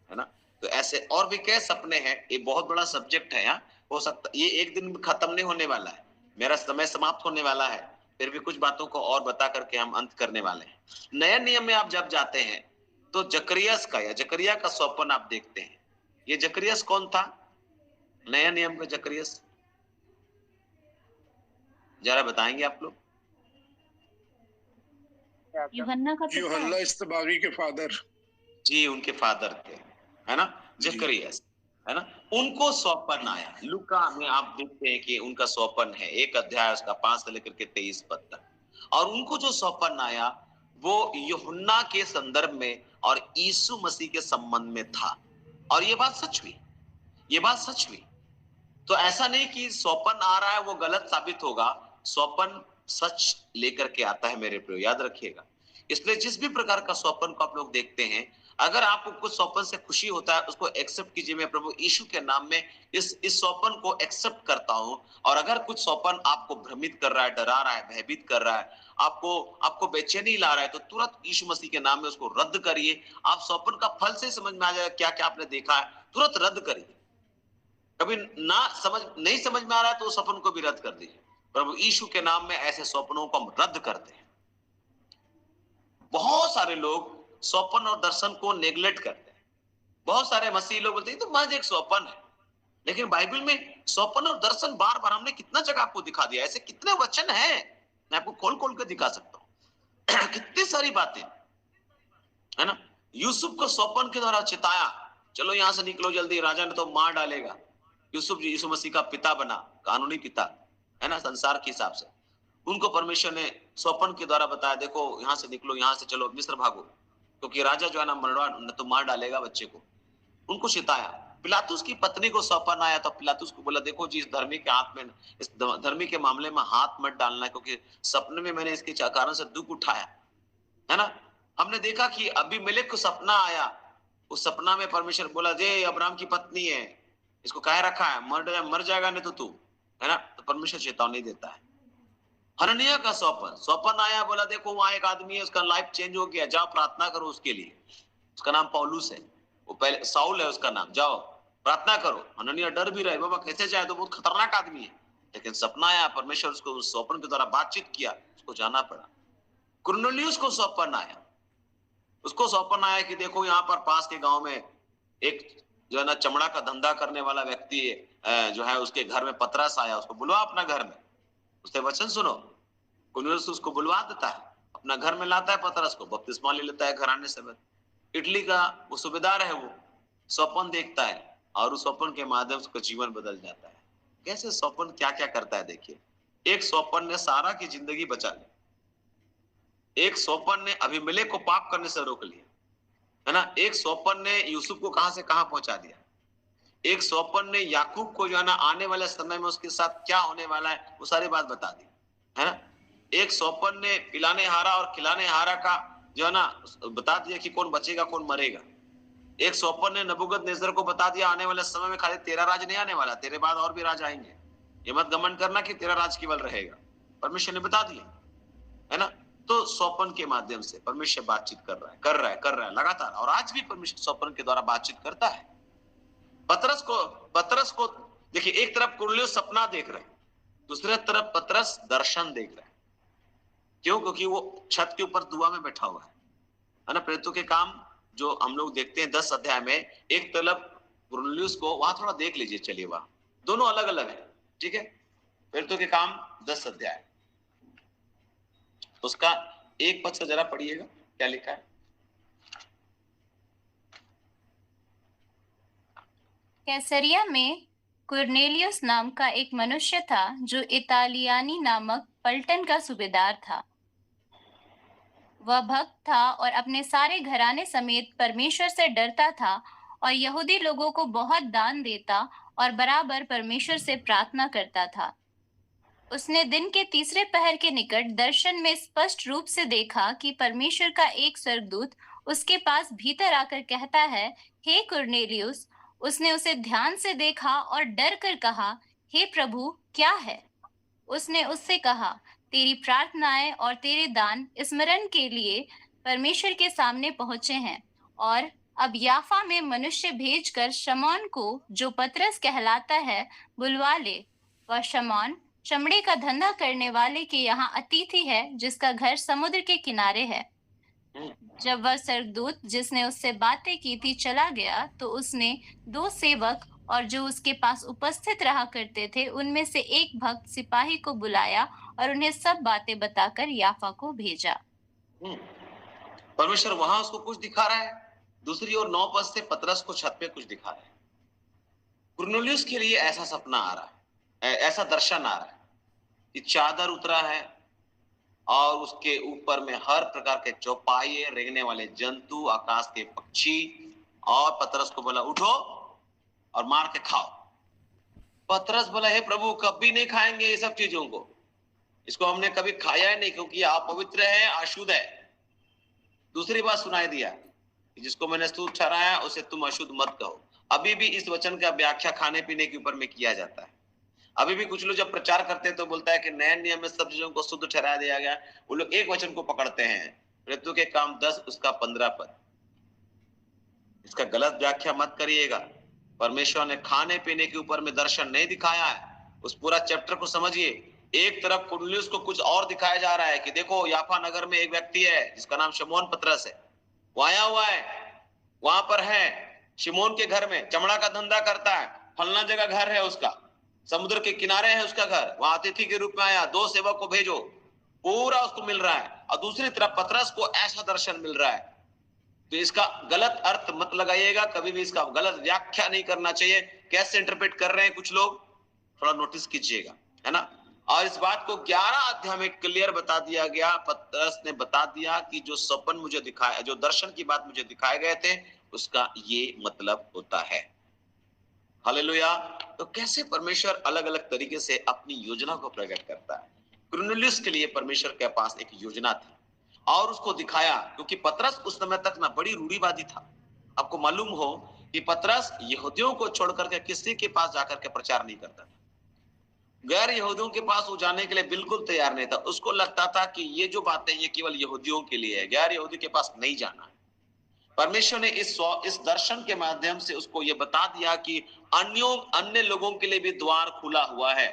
Speaker 1: है ना। तो ऐसे और भी कई सपने हैं, ये बहुत बड़ा सब्जेक्ट है। यहाँ हो सकता ये एक दिन में खत्म नहीं होने वाला है। मेरा समय समाप्त होने वाला है, फिर भी कुछ बातों को और बता करके हम अंत करने वाले हैं। नए नियम में आप जब जाते हैं तो जकरिया का स्वप्न आप देखते हैं। ये जकरियस कौन था? नया नियम का जकरियस, जरा बताएंगे आप लोग?
Speaker 4: यूहन्ना का पिता।
Speaker 6: यूहन्ना इस्तबागी के फादर।
Speaker 1: जी, उनके फादर थे, है ना, जकरियस, है ना। उनको सौंपन आया। लूका में आप देखते हैं कि उनका सौंपन है, 1 अध्याय उसका 5 से लेकर के 23 पद तक। और उनको जो सौंपन आया वो यूहन्ना के संदर्भ में और यीशु मसीह के संबंध में था। और ये बात सच हुई, ये बात सच हुई। तो ऐसा नहीं कि सौंपन आ रहा है वो गलत साबित होगा, सौंपन सच लेकर के आता है मेरे प्रियो, याद रखिएगा। इसलिए जिस भी प्रकार का सौंपन को आप लोग देखते हैं, अगर आपको कुछ सौंपन से खुशी होता है, उसको एक्सेप्ट कीजिए। मैं प्रभु यीशु के नाम में इस सौंपन को एक्सेप्ट करता हूं। और अगर कुछ सौंपन आपको भ्रमित कर रहा है, डरा रहा है, भयभीत कर रहा है, आपको बेचैनी ला रहा है, तो तुरंत यीशु मसीह के नाम में उसको रद्द करिए। आप सौंपन का फल से समझ में आ जाएगा क्या क्या आपने देखा है, तुरंत रद्द करिए। कभी नहीं समझ में आ रहा है तो उस सपन को भी रद्द कर दीजिए। प्रभु यीशु के नाम में ऐसे सपनों को हम रद्द करते हैं। बहुत सारे लोग स्वप्न और दर्शन को नेग्लेक्ट करते हैं। बहुत सारे मसीही लोग बोलते हैं तो महज एक स्वप्न है, लेकिन बाइबल में स्वप्न और दर्शन बार बार हमने कितना जगह आपको दिखा दिया। ऐसे कितने वचन हैं, मैं आपको खोल खोल कर दिखा सकता हूँ। कितनी सारी बातें, है ना। यूसुफ को स्वप्न के द्वारा चिताया, चलो यहां से निकलो जल्दी, राजा ने तो मार डालेगा। यूसुफ जी यीशु मसीह का पिता बना, कानूनी पिता, है ना, संसार के हिसाब से। उनको परमेश्वर ने स्वप्न के द्वारा बताया, देखो यहाँ से निकलो, यहाँ से चलो, मिस्र भागो, क्योंकि राजा जो है ना तो मार डालेगा बच्चे को। उनको चिताया। पिलातुस की पत्नी को स्वप्न आया तो पिलातुस को बोला, देखो जी, इस धर्मी के हाथ में, इस धर्मी के मामले में हाथ मत डालना, क्योंकि सपने में मैंने इसके कारण से दुख उठाया, है ना। हमने देखा कि अबीमेलेक को सपना आया, उस सपना में परमेश्वर बोला, जे अब्राहम की पत्नी है, इसको काहे रखा है, मर जाएगा नहीं तो तू, है ना। तो परमेश्वर चेतावनी देता है। हनन्याह का स्वप्न आया, बोला देखो वहां एक आदमी है, उसका लाइफ चेंज हो गया, जाओ प्रार्थना करो उसके लिए। उसका नाम पौलुस है, वो पहले साउल है उसका नाम, जाओ प्रार्थना करो। हनन्याह डर भी रहे, बाबा कैसे जाए, तो बहुत खतरनाक आदमी है। लेकिन सपना आया, परमेश्वर उसको उस स्वप्न के द्वारा बातचीत किया, उसको जाना पड़ा। कुरनेलियुस को स्वप्न आया, उसको स्वप्न आया कि देखो यहाँ पर पास के गांव में एक जो है ना चमड़ा का धंधा करने वाला व्यक्ति जो है, उसके घर में पतरस आया, उसको बुलवा अपना घर में, उससे वचन सुनो। कुरनेलियुस उसको बुलवा देता है, अपना घर में लाता है पतरस को, बपतिस्मा ले लेता है घराने से। इटली का वो सूबेदार है, वो स्वप्न देखता है और उस स्वप्न के माध्यम से उसका जीवन बदल जाता है। कैसे स्वप्न क्या क्या करता है देखिए। एक स्वप्न ने सारा की जिंदगी बचा ली, एक स्वप्न ने अबीमेलेक को पाप करने से रोक लिया, है ना। एक स्वप्न ने यूसुफ को कहां से कहां पहुंचा दिया। एक स्वप्न ने याकूब को जो है ना आने वाले समय में उसके साथ क्या होने वाला है वो सारी बात बता दी, है ना। एक स्वप्न ने पिलाने हारा और खिलाने हारा का जो है ना बता दिया कि कौन बचेगा कौन मरेगा। एक स्वप्न ने नबूकदनेस्सर को बता दिया, आने वाले समय में खाली तेरा राज नहीं आने वाला, तेरे बाद और भी राज आएंगे, ये मत घमंड करना कि तेरा राज केवल रहेगा। परमेश्वर ने बता दिया, है ना। तो स्वप्न के माध्यम से परमेश्वर बातचीत कर रहा है लगातार, और आज भी परमेश्वर स्वप्न के द्वारा बातचीत करता है। पतरस को देखिए, एक तरफ कुरनेलियुस सपना देख रहे हैं, दूसरे तरफ पतरस दर्शन देख रहे हैं। क्यों? क्योंकि वो छत के ऊपर दुआ में बैठा हुआ है ना। प्रेरितों के काम जो हम लोग देखते हैं 10 अध्याय में, एक तरफ कुरनेलियुस को, वहां थोड़ा देख लीजिए, चलिए वहां दोनों अलग अलग है, ठीक है। प्रेरितों के काम 10 अध्याय, उसका एक पद से जरा पढ़िएगा क्या लिखा है।
Speaker 4: कैसरिया में कुरनेलियुस नाम का एक मनुष्य था जो इतालियानी नामक पलटन का सूबेदार था। वह भक्त था और अपने सारे घराने समेत परमेश्वर से डरता था और यहूदी लोगों को बहुत दान देता और बराबर परमेश्वर से प्रार्थना करता था। उसने दिन के तीसरे पहर के निकट दर्शन में स्पष्ट रूप से देखा कि परमेश्वर का एक स्वर्गदूत उसके पास भीतर आकर कहता है, हे कुरनेलियुस। उसने उसे ध्यान से देखा और डर कर कहा, हे प्रभु, क्या है? उसने उससे कहा, तेरी प्रार्थनाएं और तेरे दान स्मरण के लिए परमेश्वर के सामने पहुंचे हैं, और अब याफा में मनुष्य भेजकर शमौन को, जो पतरस कहलाता है, बुलवा ले। वह शमौन चमड़े का धंधा करने वाले के यहाँ अतिथि है जिसका घर समुद्र के किनारे है। जब वह स्वर्गदूत जिसने उससे बातें की थी चला गया, तो उसने 2 सेवक और जो उसके पास उपस्थित रहा करते थे उनमें से एक भक्त सिपाही को बुलाया और उन्हें सब बातें बताकर याफा को भेजा।
Speaker 1: परमेश्वर वहां उसको कुछ दिखा रहा है, दूसरी ओर 9 पद से पतरस को छत पे कुछ दिखा रहा है। कुरनेलियुस के लिए ऐसा सपना आ रहा है, ऐसा दर्शन आ रहा है कि चादर उतरा है और उसके ऊपर में हर प्रकार के चौपाए, रेंगने वाले जंतु, आकाश के पक्षी, और पतरस को बोला उठो और मार के खाओ। पतरस बोला हे प्रभु, कभी नहीं खाएंगे ये सब चीजों को, इसको हमने कभी खाया ही नहीं, क्योंकि आप पवित्र है, अशुद्ध है। दूसरी बात सुनाई दिया, जिसको मैंने स्तुत ठहराया उसे तुम अशुद्ध मत कहो। अभी भी इस वचन का व्याख्या खाने पीने के ऊपर में किया जाता है। अभी भी कुछ लोग जब प्रचार करते हैं तो बोलता है कि नए नियम में सब चीजों को शुद्ध ठहरा दिया गया। वो लोग एक वचन को पकड़ते हैं, प्रेरितों के काम 10 उसका 15 पद। इसका गलत व्याख्या मत करिएगा। परमेश्वर ने खाने पीने के ऊपर में दर्शन नहीं दिखाया है। उस पूरा चैप्टर को समझिए। एक तरफ कुरनेलियुस को कुछ और दिखाया जा रहा है कि देखो याफा नगर में एक व्यक्ति है जिसका नाम शमौन पतरस है, वो आया हुआ है, वहां पर है, शिमोन के घर में चमड़ा का धंधा करता है, फलना जगह घर है उसका, समुद्र के किनारे है उसका घर, वहां अतिथि के रूप में आया, 2 सेवक को भेजो, पूरा उसको मिल रहा है। और दूसरी तरफ पतरस को ऐसा दर्शन मिल रहा है। तो इसका गलत अर्थ मत लगाइएगा, कभी भी इसका गलत व्याख्या नहीं करना चाहिए। कैसे इंटरप्रेट कर रहे हैं कुछ लोग, थोड़ा नोटिस कीजिएगा, है ना। और इस बात को 11 अध्याय में क्लियर बता दिया गया। पतरस ने बता दिया कि जो सपन मुझे दिखाया, जो दर्शन की बात मुझे दिखाए गए थे, उसका ये मतलब होता है। हालेलुया। तो कैसे परमेश्वर अलग अलग तरीके से अपनी योजना को प्रकट करता है। कुरनेलियुस के लिए परमेश्वर के पास एक योजना थी और उसको दिखाया, क्योंकि पतरस उस समय तक ना बड़ी रूढ़िवादी था। आपको मालूम हो कि पतरस यहूदियों को छोड़कर के किसी के पास जाकर के प्रचार नहीं करता था। गैर यहूदियों के पास वो जाने के लिए बिल्कुल तैयार नहीं था। उसको लगता था कि ये जो बातें ये केवल यहूदियों के लिए है, गैर यहूदी के पास नहीं जाना है। परमेश्वर ने इस दर्शन के माध्यम से उसको ये बता दिया कि अन्य लोगों के लिए भी द्वार खुला हुआ है।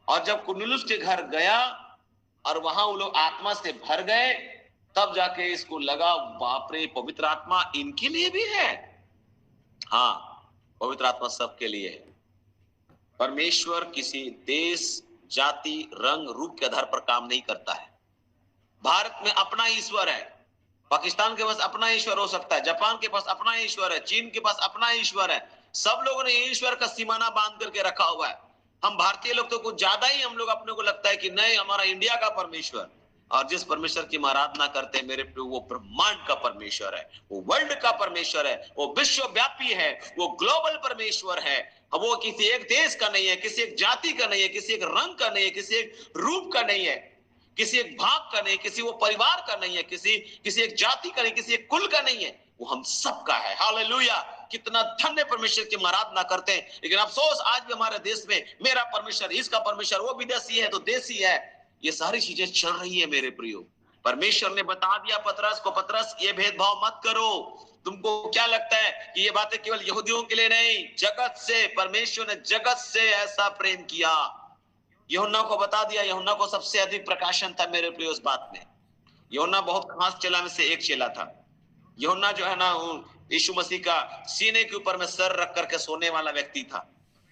Speaker 1: और जब कुरनेलियुस के घर गया और वहां वो लोग आत्मा से भर गए, तब जाके इसको लगा बाप रे, पवित्र आत्मा इनके लिए भी है। हाँ, पवित्र आत्मा सबके लिए है। परमेश्वर किसी देश, जाति, रंग, रूप के आधार पर काम नहीं करता है। भारत में अपना ईश्वर है, पाकिस्तान के पास अपना ईश्वर हो सकता है, जापान के पास अपना ईश्वर है, चीन के पास अपना ईश्वर है। सब लोगों ने ईश्वर का सीमाना बांध करके रखा हुआ है। हम भारतीय लोग तो कुछ ज्यादा ही, हम लोग अपने को लगता है कि नहीं, हमारा इंडिया का परमेश्वर, और जिस परमेश्वर की हम आराधना करते हैं मेरे प्रिय, वो ब्रह्मांड का परमेश्वर है, वो वर्ल्ड का परमेश्वर है, वो विश्वव्यापी है, वो ग्लोबल परमेश्वर है। वो किसी एक देश का नहीं है, किसी एक जाति का नहीं है, किसी एक रंग का नहीं है, किसी एक रूप का नहीं है, किसी एक भाग का नहीं, किसी वो परिवार का नहीं है, किसी एक जाति का नहीं, किसी एक कुल का नहीं है, वो हम सब का है। हालेलुया। कितना धन्य परमेश्वर की आराधना करते हैं। लेकिन अफसोस आज भी हमारे देश में मेरा परमेश्वर, इसका परमेश्वर, वो विदेशी है तो देसी है, ये सारी चीजें चल रही है मेरे प्रियो। परमेश्वर ने बता दिया पतरस को, पतरस ये भेदभाव मत करो। तुमको क्या लगता है कि ये बातें केवल यहूदियों के लिए नहीं, जगत से, परमेश्वर ने जगत से ऐसा प्रेम किया। यूहन्ना को बता दिया, यूहन्ना को सबसे अधिक प्रकाशन था मेरे प्रियो इस बात में। यूहन्ना बहुत खास चेला में से एक चेला था। यूहन्ना जो है ना, यीशु मसीह का सीने के ऊपर में सर रख करके सोने वाला व्यक्ति था।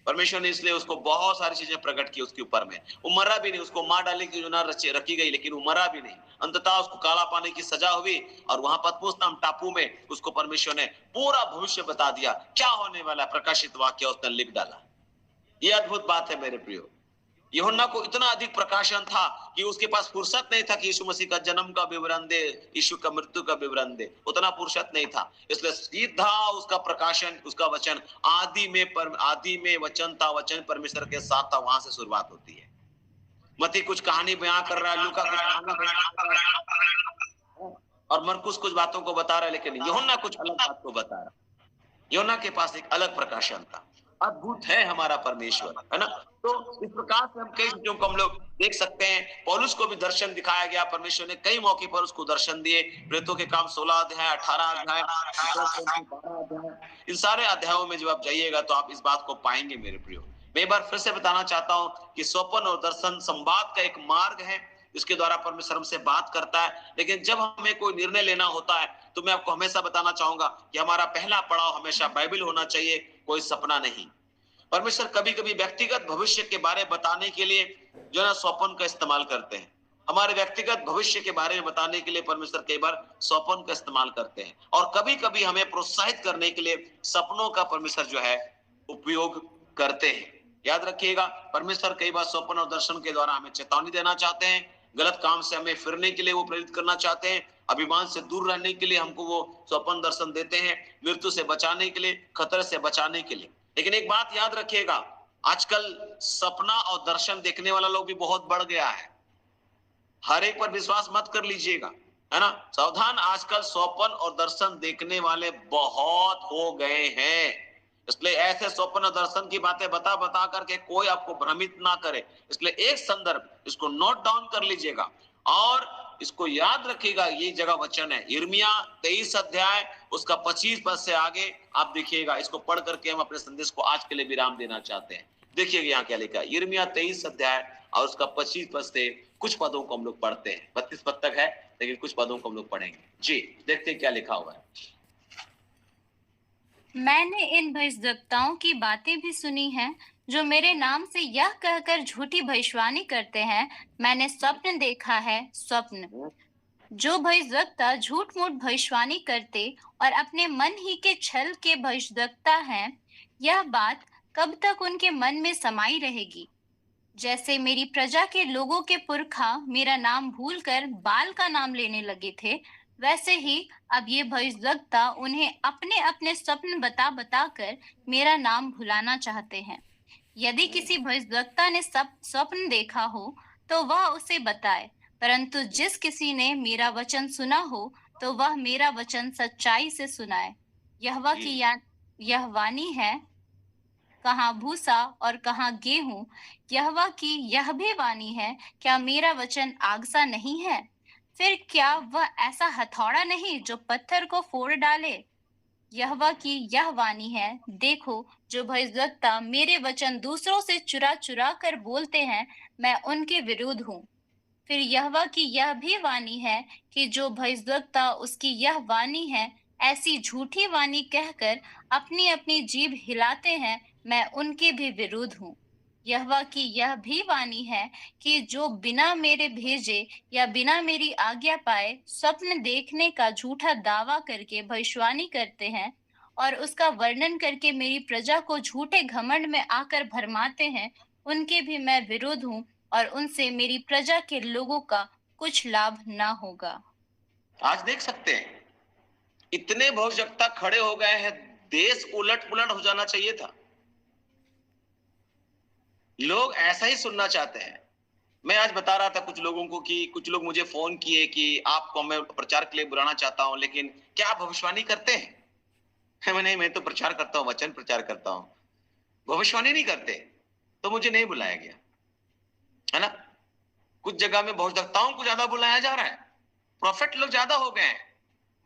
Speaker 1: परमेश्वर ने इसलिए उसको बहुत सारी चीजें प्रकट की उसके ऊपर में। वो मरा भी नहीं, उसको मार डालने की योजना रखी गई, लेकिन वो मरा भी नहीं। अंततः उसको काला पानी की सजा हुई और वहां पतमुस नाम टापू में उसको परमेश्वर ने पूरा भविष्य बता दिया, क्या होने वाला। प्रकाशित वाक्य उसने लिख डाला। ये अद्भुत बात है मेरे प्रियो। यूहन्ना को इतना अधिक प्रकाशन था कि उसके पास फुर्सत नहीं था कि यीशु मसीह का जन्म का विवरण दे, यीशु का मृत्यु का विवरण दे, उतना फुर्सत नहीं था। इसलिए सीधा उसका प्रकाशन, उसका वचन आदि में वचन था, वचन परमेश्वर के साथ था, वहां से शुरुआत होती है। मती कुछ कहानी बयां कर रहा है, लूका कुछ कहानी बयां कर रहा है और मरकुस कुछ बातों को बता रहा है, लेकिन यूहन्ना कुछ अलग बात को बता रहा है। यूहन्ना के पास एक अलग प्रकाशन था। अद्भुत है हमारा परमेश्वर, है ना। तो इस प्रकार से हम कई चीजों को हम लोग देख सकते हैं। पौलुस को भी दर्शन दिखाया गया, परमेश्वर ने कई मौके पर उसको दर्शन दिए। प्रेरितों के काम 16 अध्याय, 18 अध्याय, 12 अध्याय, इन सारे अध्यायों में जब आप जाइएगा तो आप इस बात को पाएंगे मेरे प्रियो। मैं एक बार फिर से बताना चाहता हूं कि स्वप्न और दर्शन संवाद का एक मार्ग है, इसके द्वारा परमेश्वर हमसे बात करता है। लेकिन जब हमें कोई निर्णय लेना होता है तो मैं आपको हमेशा बताना चाहूंगा कि हमारा पहला पड़ाव हमेशा बाइबल होना चाहिए, कोई सपना नहीं। परमेश्वर कभी कभी व्यक्तिगत भविष्य के बारे में बताने के लिए जो है स्वप्न का इस्तेमाल करते हैं। हमारे व्यक्तिगत भविष्य के बारे में बताने के लिए परमेश्वर कई बार स्वप्न का इस्तेमाल करते हैं, और कभी कभी हमें प्रोत्साहित करने के लिए सपनों का परमेश्वर जो है उपयोग करते हैं। याद रखिएगा, परमेश्वर कई बार स्वप्न और दर्शन के द्वारा हमें चेतावनी देना चाहते हैं, गलत काम से हमें फिरने के लिए वो प्रेरित करना चाहते हैं, अभिमान से दूर रहने के लिए हमको वो स्वप्न दर्शन देते हैं, मृत्यु से बचाने के लिए, खतरे से बचाने के लिए। लेकिन एक बात याद रखिएगा, आजकल सपना और दर्शन देखने वाला लोग भी बहुत बढ़ गया है। हर एक पर विश्वास मत कर लीजिएगा, है ना, सावधान। आजकल स्वप्न और दर्शन देखने वाले बहुत हो गए हैं, इसलिए ऐसे स्वप्न और दर्शन की बातें बता बता करके कोई आपको भ्रमित ना करे। इसलिए एक संदर्भ, इसको नोट डाउन कर लीजिएगा और इसको याद रखिएगा। ये जगह वचन है यिर्मयाह 23 अध्याय उसका 25 पद से आगे आप देखिएगा। इसको पढ़ करके हम अपने संदेश को आज के लिए विराम देना चाहते हैं। देखिएगा यहाँ क्या लिखा है, यिर्मयाह 23 अध्याय और उसका 25 पद से कुछ पदों को हम लोग पढ़ते हैं। 32 पद तक है लेकिन कुछ पदों को हम लोग पढ़ेंगे। जी देखते हैं क्या लिखा हुआ है।
Speaker 4: मैंने इन भविष्यद्वक्ताओं की बातें भी सुनी हैं जो मेरे नाम से यह कहकर झूठी भविष्यवाणी करते हैं, मैंने स्वप्न देखा है। स्वप्न जो भविष्यद्वक्ता झूठ मूठ भविष्यवाणी करते और अपने मन ही के छल के भविष्यद्वक्ता हैं, यह बात कब तक उनके मन में समाई रहेगी? जैसे मेरी प्रजा के लोगों के पुरखा मेरा नाम भूलकर बाल का नाम लेने लगे थे, वैसे ही अब ये भविष्यद्वक्ता उन्हें अपने अपने स्वप्न बता बता कर मेरा नाम भुलाना चाहते हैं। यदि किसी भविष्यद्वक्ता ने स्वप्न देखा हो तो वह उसे बताए, परंतु जिस किसी ने मेरा वचन सुना हो तो वह मेरा वचन सच्चाई से सुनाए। यहोवा की यह वाणी है, कहाँ भूसा और कहाँ गेहूं। यहोवा की यह भी वाणी है, क्या मेरा वचन आग सा नहीं है? फिर क्या वह ऐसा हथौड़ा नहीं जो पत्थर को फोड़ डाले? यहोवा की यह वाणी है, देखो जो भविष्यद्वक्ता मेरे वचन दूसरों से चुरा चुरा कर बोलते हैं, मैं उनके विरुद्ध हूँ। फिर यहोवा की यह भी वाणी है कि जो भविष्यद्वक्ता उसकी यह वाणी है ऐसी झूठी वाणी कहकर अपनी अपनी जीभ हिलाते हैं, मैं उनके भी विरुद्ध हूँ। यहोवा की यह भी वाणी है कि जो बिना मेरे भेजे या बिना मेरी आज्ञा पाए स्वप्न देखने का झूठा दावा करके भविष्यवाणी करते हैं और उसका वर्णन करके मेरी प्रजा को झूठे घमंड में आकर भरमाते हैं, उनके भी मैं विरुद्ध हूँ और उनसे मेरी प्रजा के लोगों का कुछ लाभ ना होगा।
Speaker 1: आज देख सकते हैं इतने भविष्यवक्ता खड़े हो गए हैं, देश उलट पुलट हो जाना चाहिए था। लोग ऐसा ही सुनना चाहते हैं। मैं आज बता रहा था कुछ लोगों को कि कुछ लोग मुझे फोन किए कि आपको मैं प्रचार के लिए बुलाना चाहता हूं, लेकिन क्या आप भविष्यवाणी करते हैं? मैं तो प्रचार करता हूं, वचन प्रचार करता हूं, भविष्यवाणी नहीं करते, तो मुझे नहीं बुलाया गया, है ना। कुछ जगह में भविष्यवक्ताओं को ज्यादा बुलाया जा रहा है, प्रॉफिट लोग ज्यादा हो गए हैं।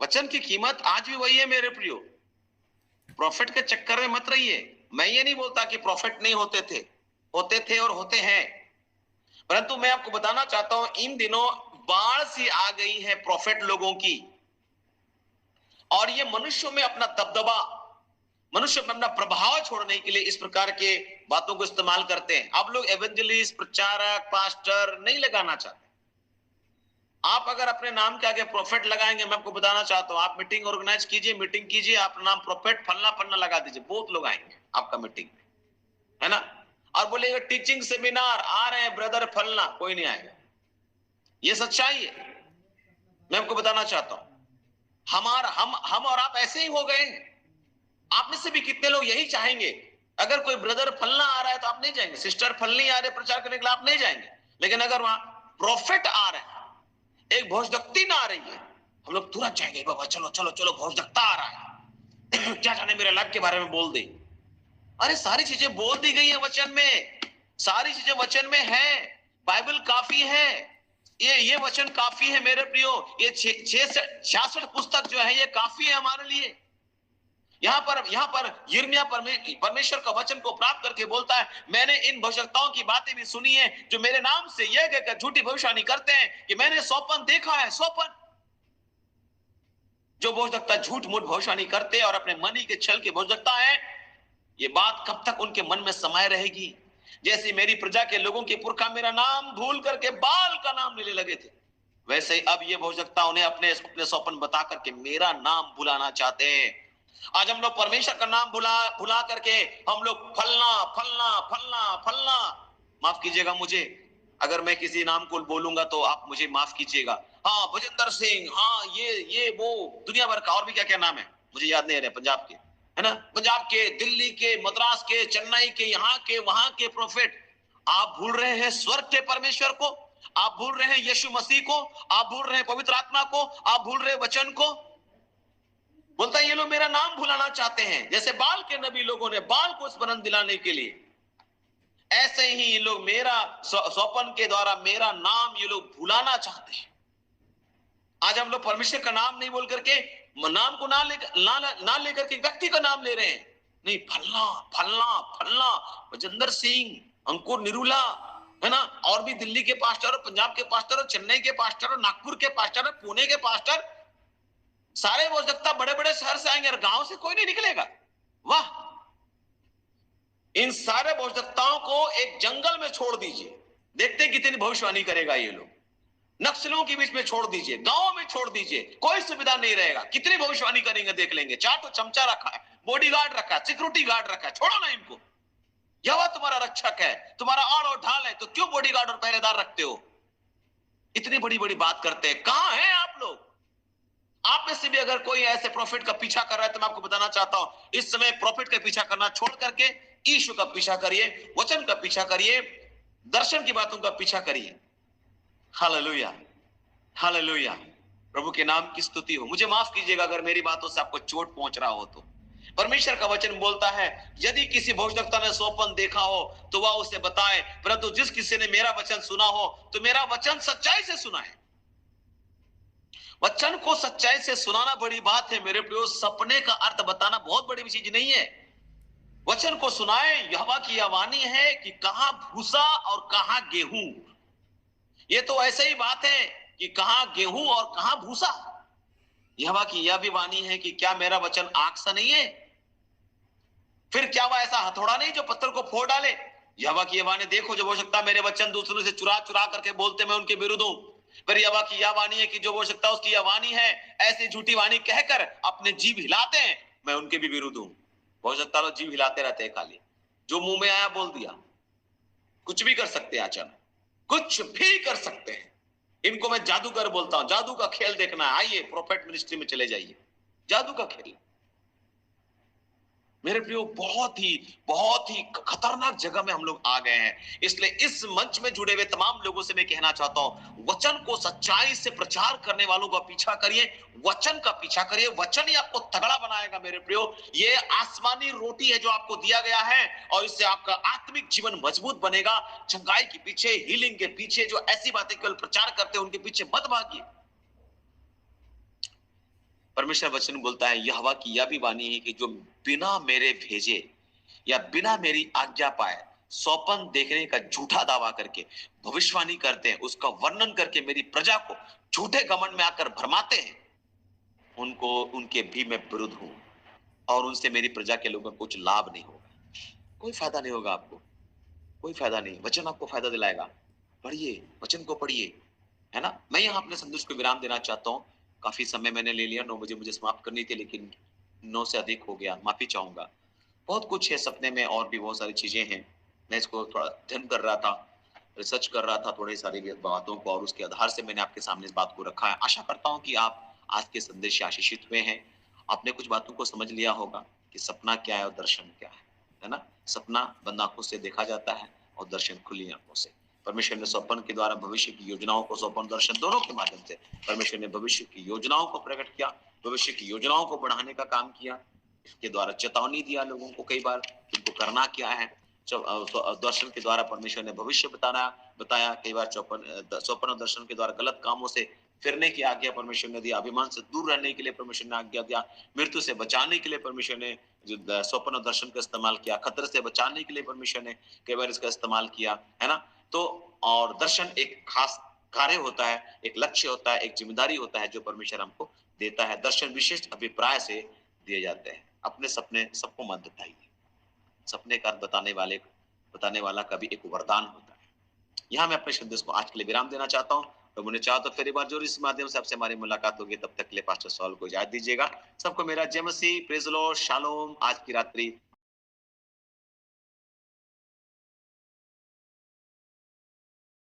Speaker 1: वचन की कीमत आज भी वही है मेरे प्रियो, प्रॉफिट के चक्कर में मत रहिए। मैं ये नहीं बोलता कि प्रॉफिट नहीं होते थे, होते थे और होते हैं, परंतु मैं आपको बताना चाहता हूं इन दिनों बाढ़ सी आ गई है प्रॉफिट लोगों की, और ये मनुष्यों में अपना दबदबा, मनुष्य में अपना प्रभाव छोड़ने के लिए इस प्रकार के बातों को इस्तेमाल करते हैं। आप लोग एवेंजलिस्ट, प्रचारक, पास्टर नहीं लगाना चाहते। आप अगर अपने नाम के आगे प्रॉफिट लगाएंगे, मैं आपको बताना चाहता हूं, आप मीटिंग ऑर्गेनाइज कीजिए, मीटिंग कीजिए, आप नाम प्रॉफिट फलना फलना लगा दीजिए, बहुत लोग आएंगे आपका मीटिंग में, है ना। और बोलेगा टीचिंग सेमिनार आ रहे हैं ब्रदर फलना, कोई नहीं आएगा। ये सच्चाई है। मैं आपको बताना चाहता हूं हम और आप ऐसे ही हो गए हैं। आप में से भी कितने लोग यही चाहेंगे, अगर कोई ब्रदर फलना आ रहा है तो आप नहीं जाएंगे, सिस्टर फलनी आ रहे प्रचार करने के लिए आप नहीं जाएंगे। लेकिन अगर वहां प्रॉफिट आ रहे हैं, एक भविष्यवक्ता ना आ रही है, हम लोग तुरंत जाएंगे, बाबा चलो चलो चलो भविष्यवक्ता आ रहा है क्या जाने मेरे लाइफ के बारे में बोल दे। अरे सारी चीजें बोल दी गई है वचन में, सारी चीजें वचन में है, बाइबल काफी है, ये वचन काफी है मेरे प्रियो। ये 66 पुस्तक जो है ये काफी है हमारे लिए। यहाँ पर यिर्मयाह परमेश्वर का वचन को प्राप्त करके बोलता है, मैंने इन भविष्यवक्ताओं की बातें भी सुनी है जो मेरे नाम से यह कहकर झूठी भविष्यवाणी करते हैं कि मैंने सोपन देखा है। सोपन, जो भविष्यवक्ता झूठ मूठ भविष्यवाणी करते हैं और अपने मनी के छल के भविष्यवक्ता है, ये बात कब तक उनके मन में समाये रहेगी? जैसे मेरी प्रजा के लोगों के पुरखा मेरा नाम भूल करके बाल का नाम लेने लगे थे, वैसे ही अब ये भविष्यवक्ता उन्हें अपने सोपन बता करके मेरा नाम भुलाना चाहते हैं। आज हम लोग परमेश्वर का नाम भुला करके हम लोग फलना फलना फलना फलना, माफ कीजिएगा मुझे अगर मैं किसी नाम को बोलूंगा तो आप मुझे माफ कीजिएगा। हाँ, भजेंद्र सिंह, हाँ ये वो दुनिया भर का और भी क्या क्या नाम है मुझे याद नहीं आ रहे, पंजाब के है ना, पंजाब के, दिल्ली के, मद्रास के, चेन्नई के, यहाँ के वहां के प्रोफेट। आप भूल रहे हैं स्वर्ग के परमेश्वर को, आप भूल रहे हैं यीशु मसीह को, आप भूल रहे हैं पवित्र आत्मा को, आप भूल रहे वचन को। बोलता है ये लोग मेरा नाम भुलाना चाहते हैं, जैसे बाल के नबी लोगों ने बाल को स्मरण दिलाने के लिए, ऐसे ही ये लोग मेरा सोपन के द्वारा मेरा नाम ये लोग भुलाना चाहते हैं। आज हम लोग परमेश्वर का नाम नहीं बोल करके नाम को ना लेकर के व्यक्ति का नाम ले रहे हैं। नहीं, फलना फलना फलना, भजेंद्र सिंह, अंकुर निरूला, है ना, और भी दिल्ली के पास्टर, पंजाब के पास्टर, चेन्नई के पास्टर, नागपुर के पास्टर, पुणे के पास्टर, सारे भविष्यवक्ता बड़े बड़े शहर से आएंगे और गांव से कोई नहीं निकलेगा। वाह, इन सारे भविष्यवक्ताओं को एक जंगल में छोड़ दीजिए, देखते कितनी भविष्यवाणी करेगा ये लोग। नक्सलियों के बीच में छोड़ दीजिए, गांव में छोड़ दीजिए, कोई सुविधा नहीं रहेगा, कितनी भविष्यवाणी करेंगे देख लेंगे। चार तो चमचा रखा है, बॉडीगार्ड रखा है, सिक्योरिटी गार्ड रखा है, छोड़ो ना इनको। यहोवा तुम्हारा रक्षक है, तुम्हारा आड़ और ढाल है, तो क्यों बॉडीगार्ड और पहरेदार रखते हो? इतनी बड़ी बड़ी बात करते हैं। कहां हैं आप लोग? आप में से भी अगर कोई ऐसे प्रॉफिट का पीछा कर रहा है तो मैं आपको बताना चाहता हूं, इस समय प्रॉफिट का पीछा करना छोड़ करके यीशु का पीछा करिए, वचन का पीछा करिए, दर्शन की बातों का पीछा करिए। हालेलुया, हालेलुया, प्रभु के नाम की स्तुति हो। मुझे माफ कीजिएगा अगर मेरी बातों से आपको चोट पहुंच रहा हो तो। परमेश्वर का वचन बोलता है यदि किसी भविष्यवक्ता ने सोपन देखा हो तो वह उसे बताए, परंतु जिस किसी ने मेरा वचन सुना हो तो मेरा वचन सच्चाई से सुना है। वचन को सच्चाई से सुनाना बड़ी बात है मेरे प्रियो, सपने का अर्थ बताना बहुत बड़ी चीज नहीं है। वचन को सुनाए, यहोवा की यह वाणी है कि कहां भूसा और कहां गेहूं। ये तो ऐसे ही बात है कि कहां गेहूं और कहां भूसा। यहोवा की यह भी वाणी है कि क्या मेरा वचन आग सा नहीं है? फिर क्या वह ऐसा हथौड़ा नहीं जो पत्थर को फोड़ डाले? यहोवा की यह वाणी, देखो जो हो सकता मेरे वचन दूसरों से चुरा चुरा करके बोलते मैं उनके विरुद्ध हूं। पर यहोवा की यह वाणी है कि जो हो सकता उसकी यह वाणी है, ऐसी झूठी वाणी कहकर अपने जीभ हिलाते हैं, मैं उनके भी विरुद्ध हूं। हो सकता लोग जीभ हिलाते रहते हैं खाली, जो मुंह में आया बोल दिया। कुछ भी कर सकते हैं, अचानक कुछ भी कर सकते हैं। इनको मैं जादूगर बोलता हूं। जादू का खेल देखना है, आइए प्रोफेट मिनिस्ट्री में चले जाइए, जादू का खेल। मेरे प्रियो, बहुत ही खतरनाक जगह में हम लोग आ गए हैं। इसलिए इस मंच में जुड़े हुए तमाम लोगों से मैं कहना चाहता हूं, वचन को सच्चाई से प्रचार करने वालों का पीछा करिए, वचन का पीछा करिए। वचन ही आपको तगड़ा बनाएगा मेरे प्रियो। ये आसमानी रोटी है जो आपको दिया गया है और इससे आपका आत्मिक जीवन मजबूत बनेगा। चंगाई के पीछे, हीलिंग के पीछे जो ऐसी बातें केवल प्रचार करते हैं उनके पीछे मत भागिए। परमेश्वर वचन बोलता है, यहोवा की यह भी वाणी है कि जो बिना मेरे भेजे या बिना मेरी आज्ञा पाए सोपन देखने का झूठा दावा करके भविष्यवाणी करते हैं, उसका वर्णन करके मेरी प्रजा को झूठे घमंड में आकर भरमाते हैं, उनको उनके भी मैं विरुद्ध हूं और उनसे मेरी प्रजा के लोगों को कुछ लाभ नहीं होगा। कोई फायदा नहीं होगा आपको, कोई फायदा नहीं। वचन आपको फायदा दिलाएगा। पढ़िए, वचन को पढ़िए, है ना। मैं यहाँ अपने संदेश को विराम देना चाहता हूँ। काफी समय मैंने ले लिया, 9 बजे मुझे समाप्त करनी थी, लेकिन 9 से अधिक हो गया, माफी चाहूंगा। बहुत कुछ है सपने में और भी बहुत सारी चीजें हैं। मैं इसको थोड़ा अध्ययन कर रहा था, रिसर्च कर रहा था थोड़ी सारी बातों को, और उसके आधार से मैंने आपके सामने इस बात को रखा है। आशा करता हूँ कि आप आज के संदेश से आशीषित हुए हैं। आपने कुछ बातों को समझ लिया होगा कि सपना क्या है और दर्शन क्या है ना। सपना बंद आंखों से देखा जाता है और दर्शन खुली आंखों से। परमेश्वर ने स्वप्न के द्वारा भविष्य की योजनाओं को, स्वप्न दर्शन दोनों के माध्यम से परमेश्वर ने भविष्य की योजनाओं को प्रकट किया, भविष्य की योजनाओं को बढ़ाने का काम किया। इसके द्वारा चेतावनी दिया लोगों को कई बार उनको करना क्या है। दर्शन के द्वारा परमेश्वर ने भविष्य बताया। कई बार स्वप्न और दर्शन के द्वारा गलत कामों से फिरने की आज्ञा परमेश्वर ने दिया, अभिमान से दूर रहने के लिए परमेश्वर ने आज्ञा दिया, मृत्यु से बचाने के लिए परमेश्वर ने जो स्वप्न और दर्शन का इस्तेमाल किया, खतरे से बचाने के लिए परमेश्वर ने कई बार इसका इस्तेमाल किया, है ना। तो और दर्शन एक खास कार्य होता है, एक लक्ष्य होता है, एक जिम्मेदारी होता है जो परमेश्वर हमको देता है। दर्शन विशेष अभिप्राय से दिए जाते हैं। अपने सपने सबको मत बताइए। सपने का बताने वाला का भी एक वरदान होता है। यहाँ मैं अपने संदेश को आज के लिए विराम देना चाहता हूँ। प्रभु ने चाहा तो फिर एक बार जरूर इस माध्यम से आपसे हमारी मुलाकात होगी। तब तक के लिए पास्टर सॉल को इजाजत दीजिएगा। सबको मेरा जय मसीह, प्रेज द लॉर्ड, शालोम। आज की रात्रि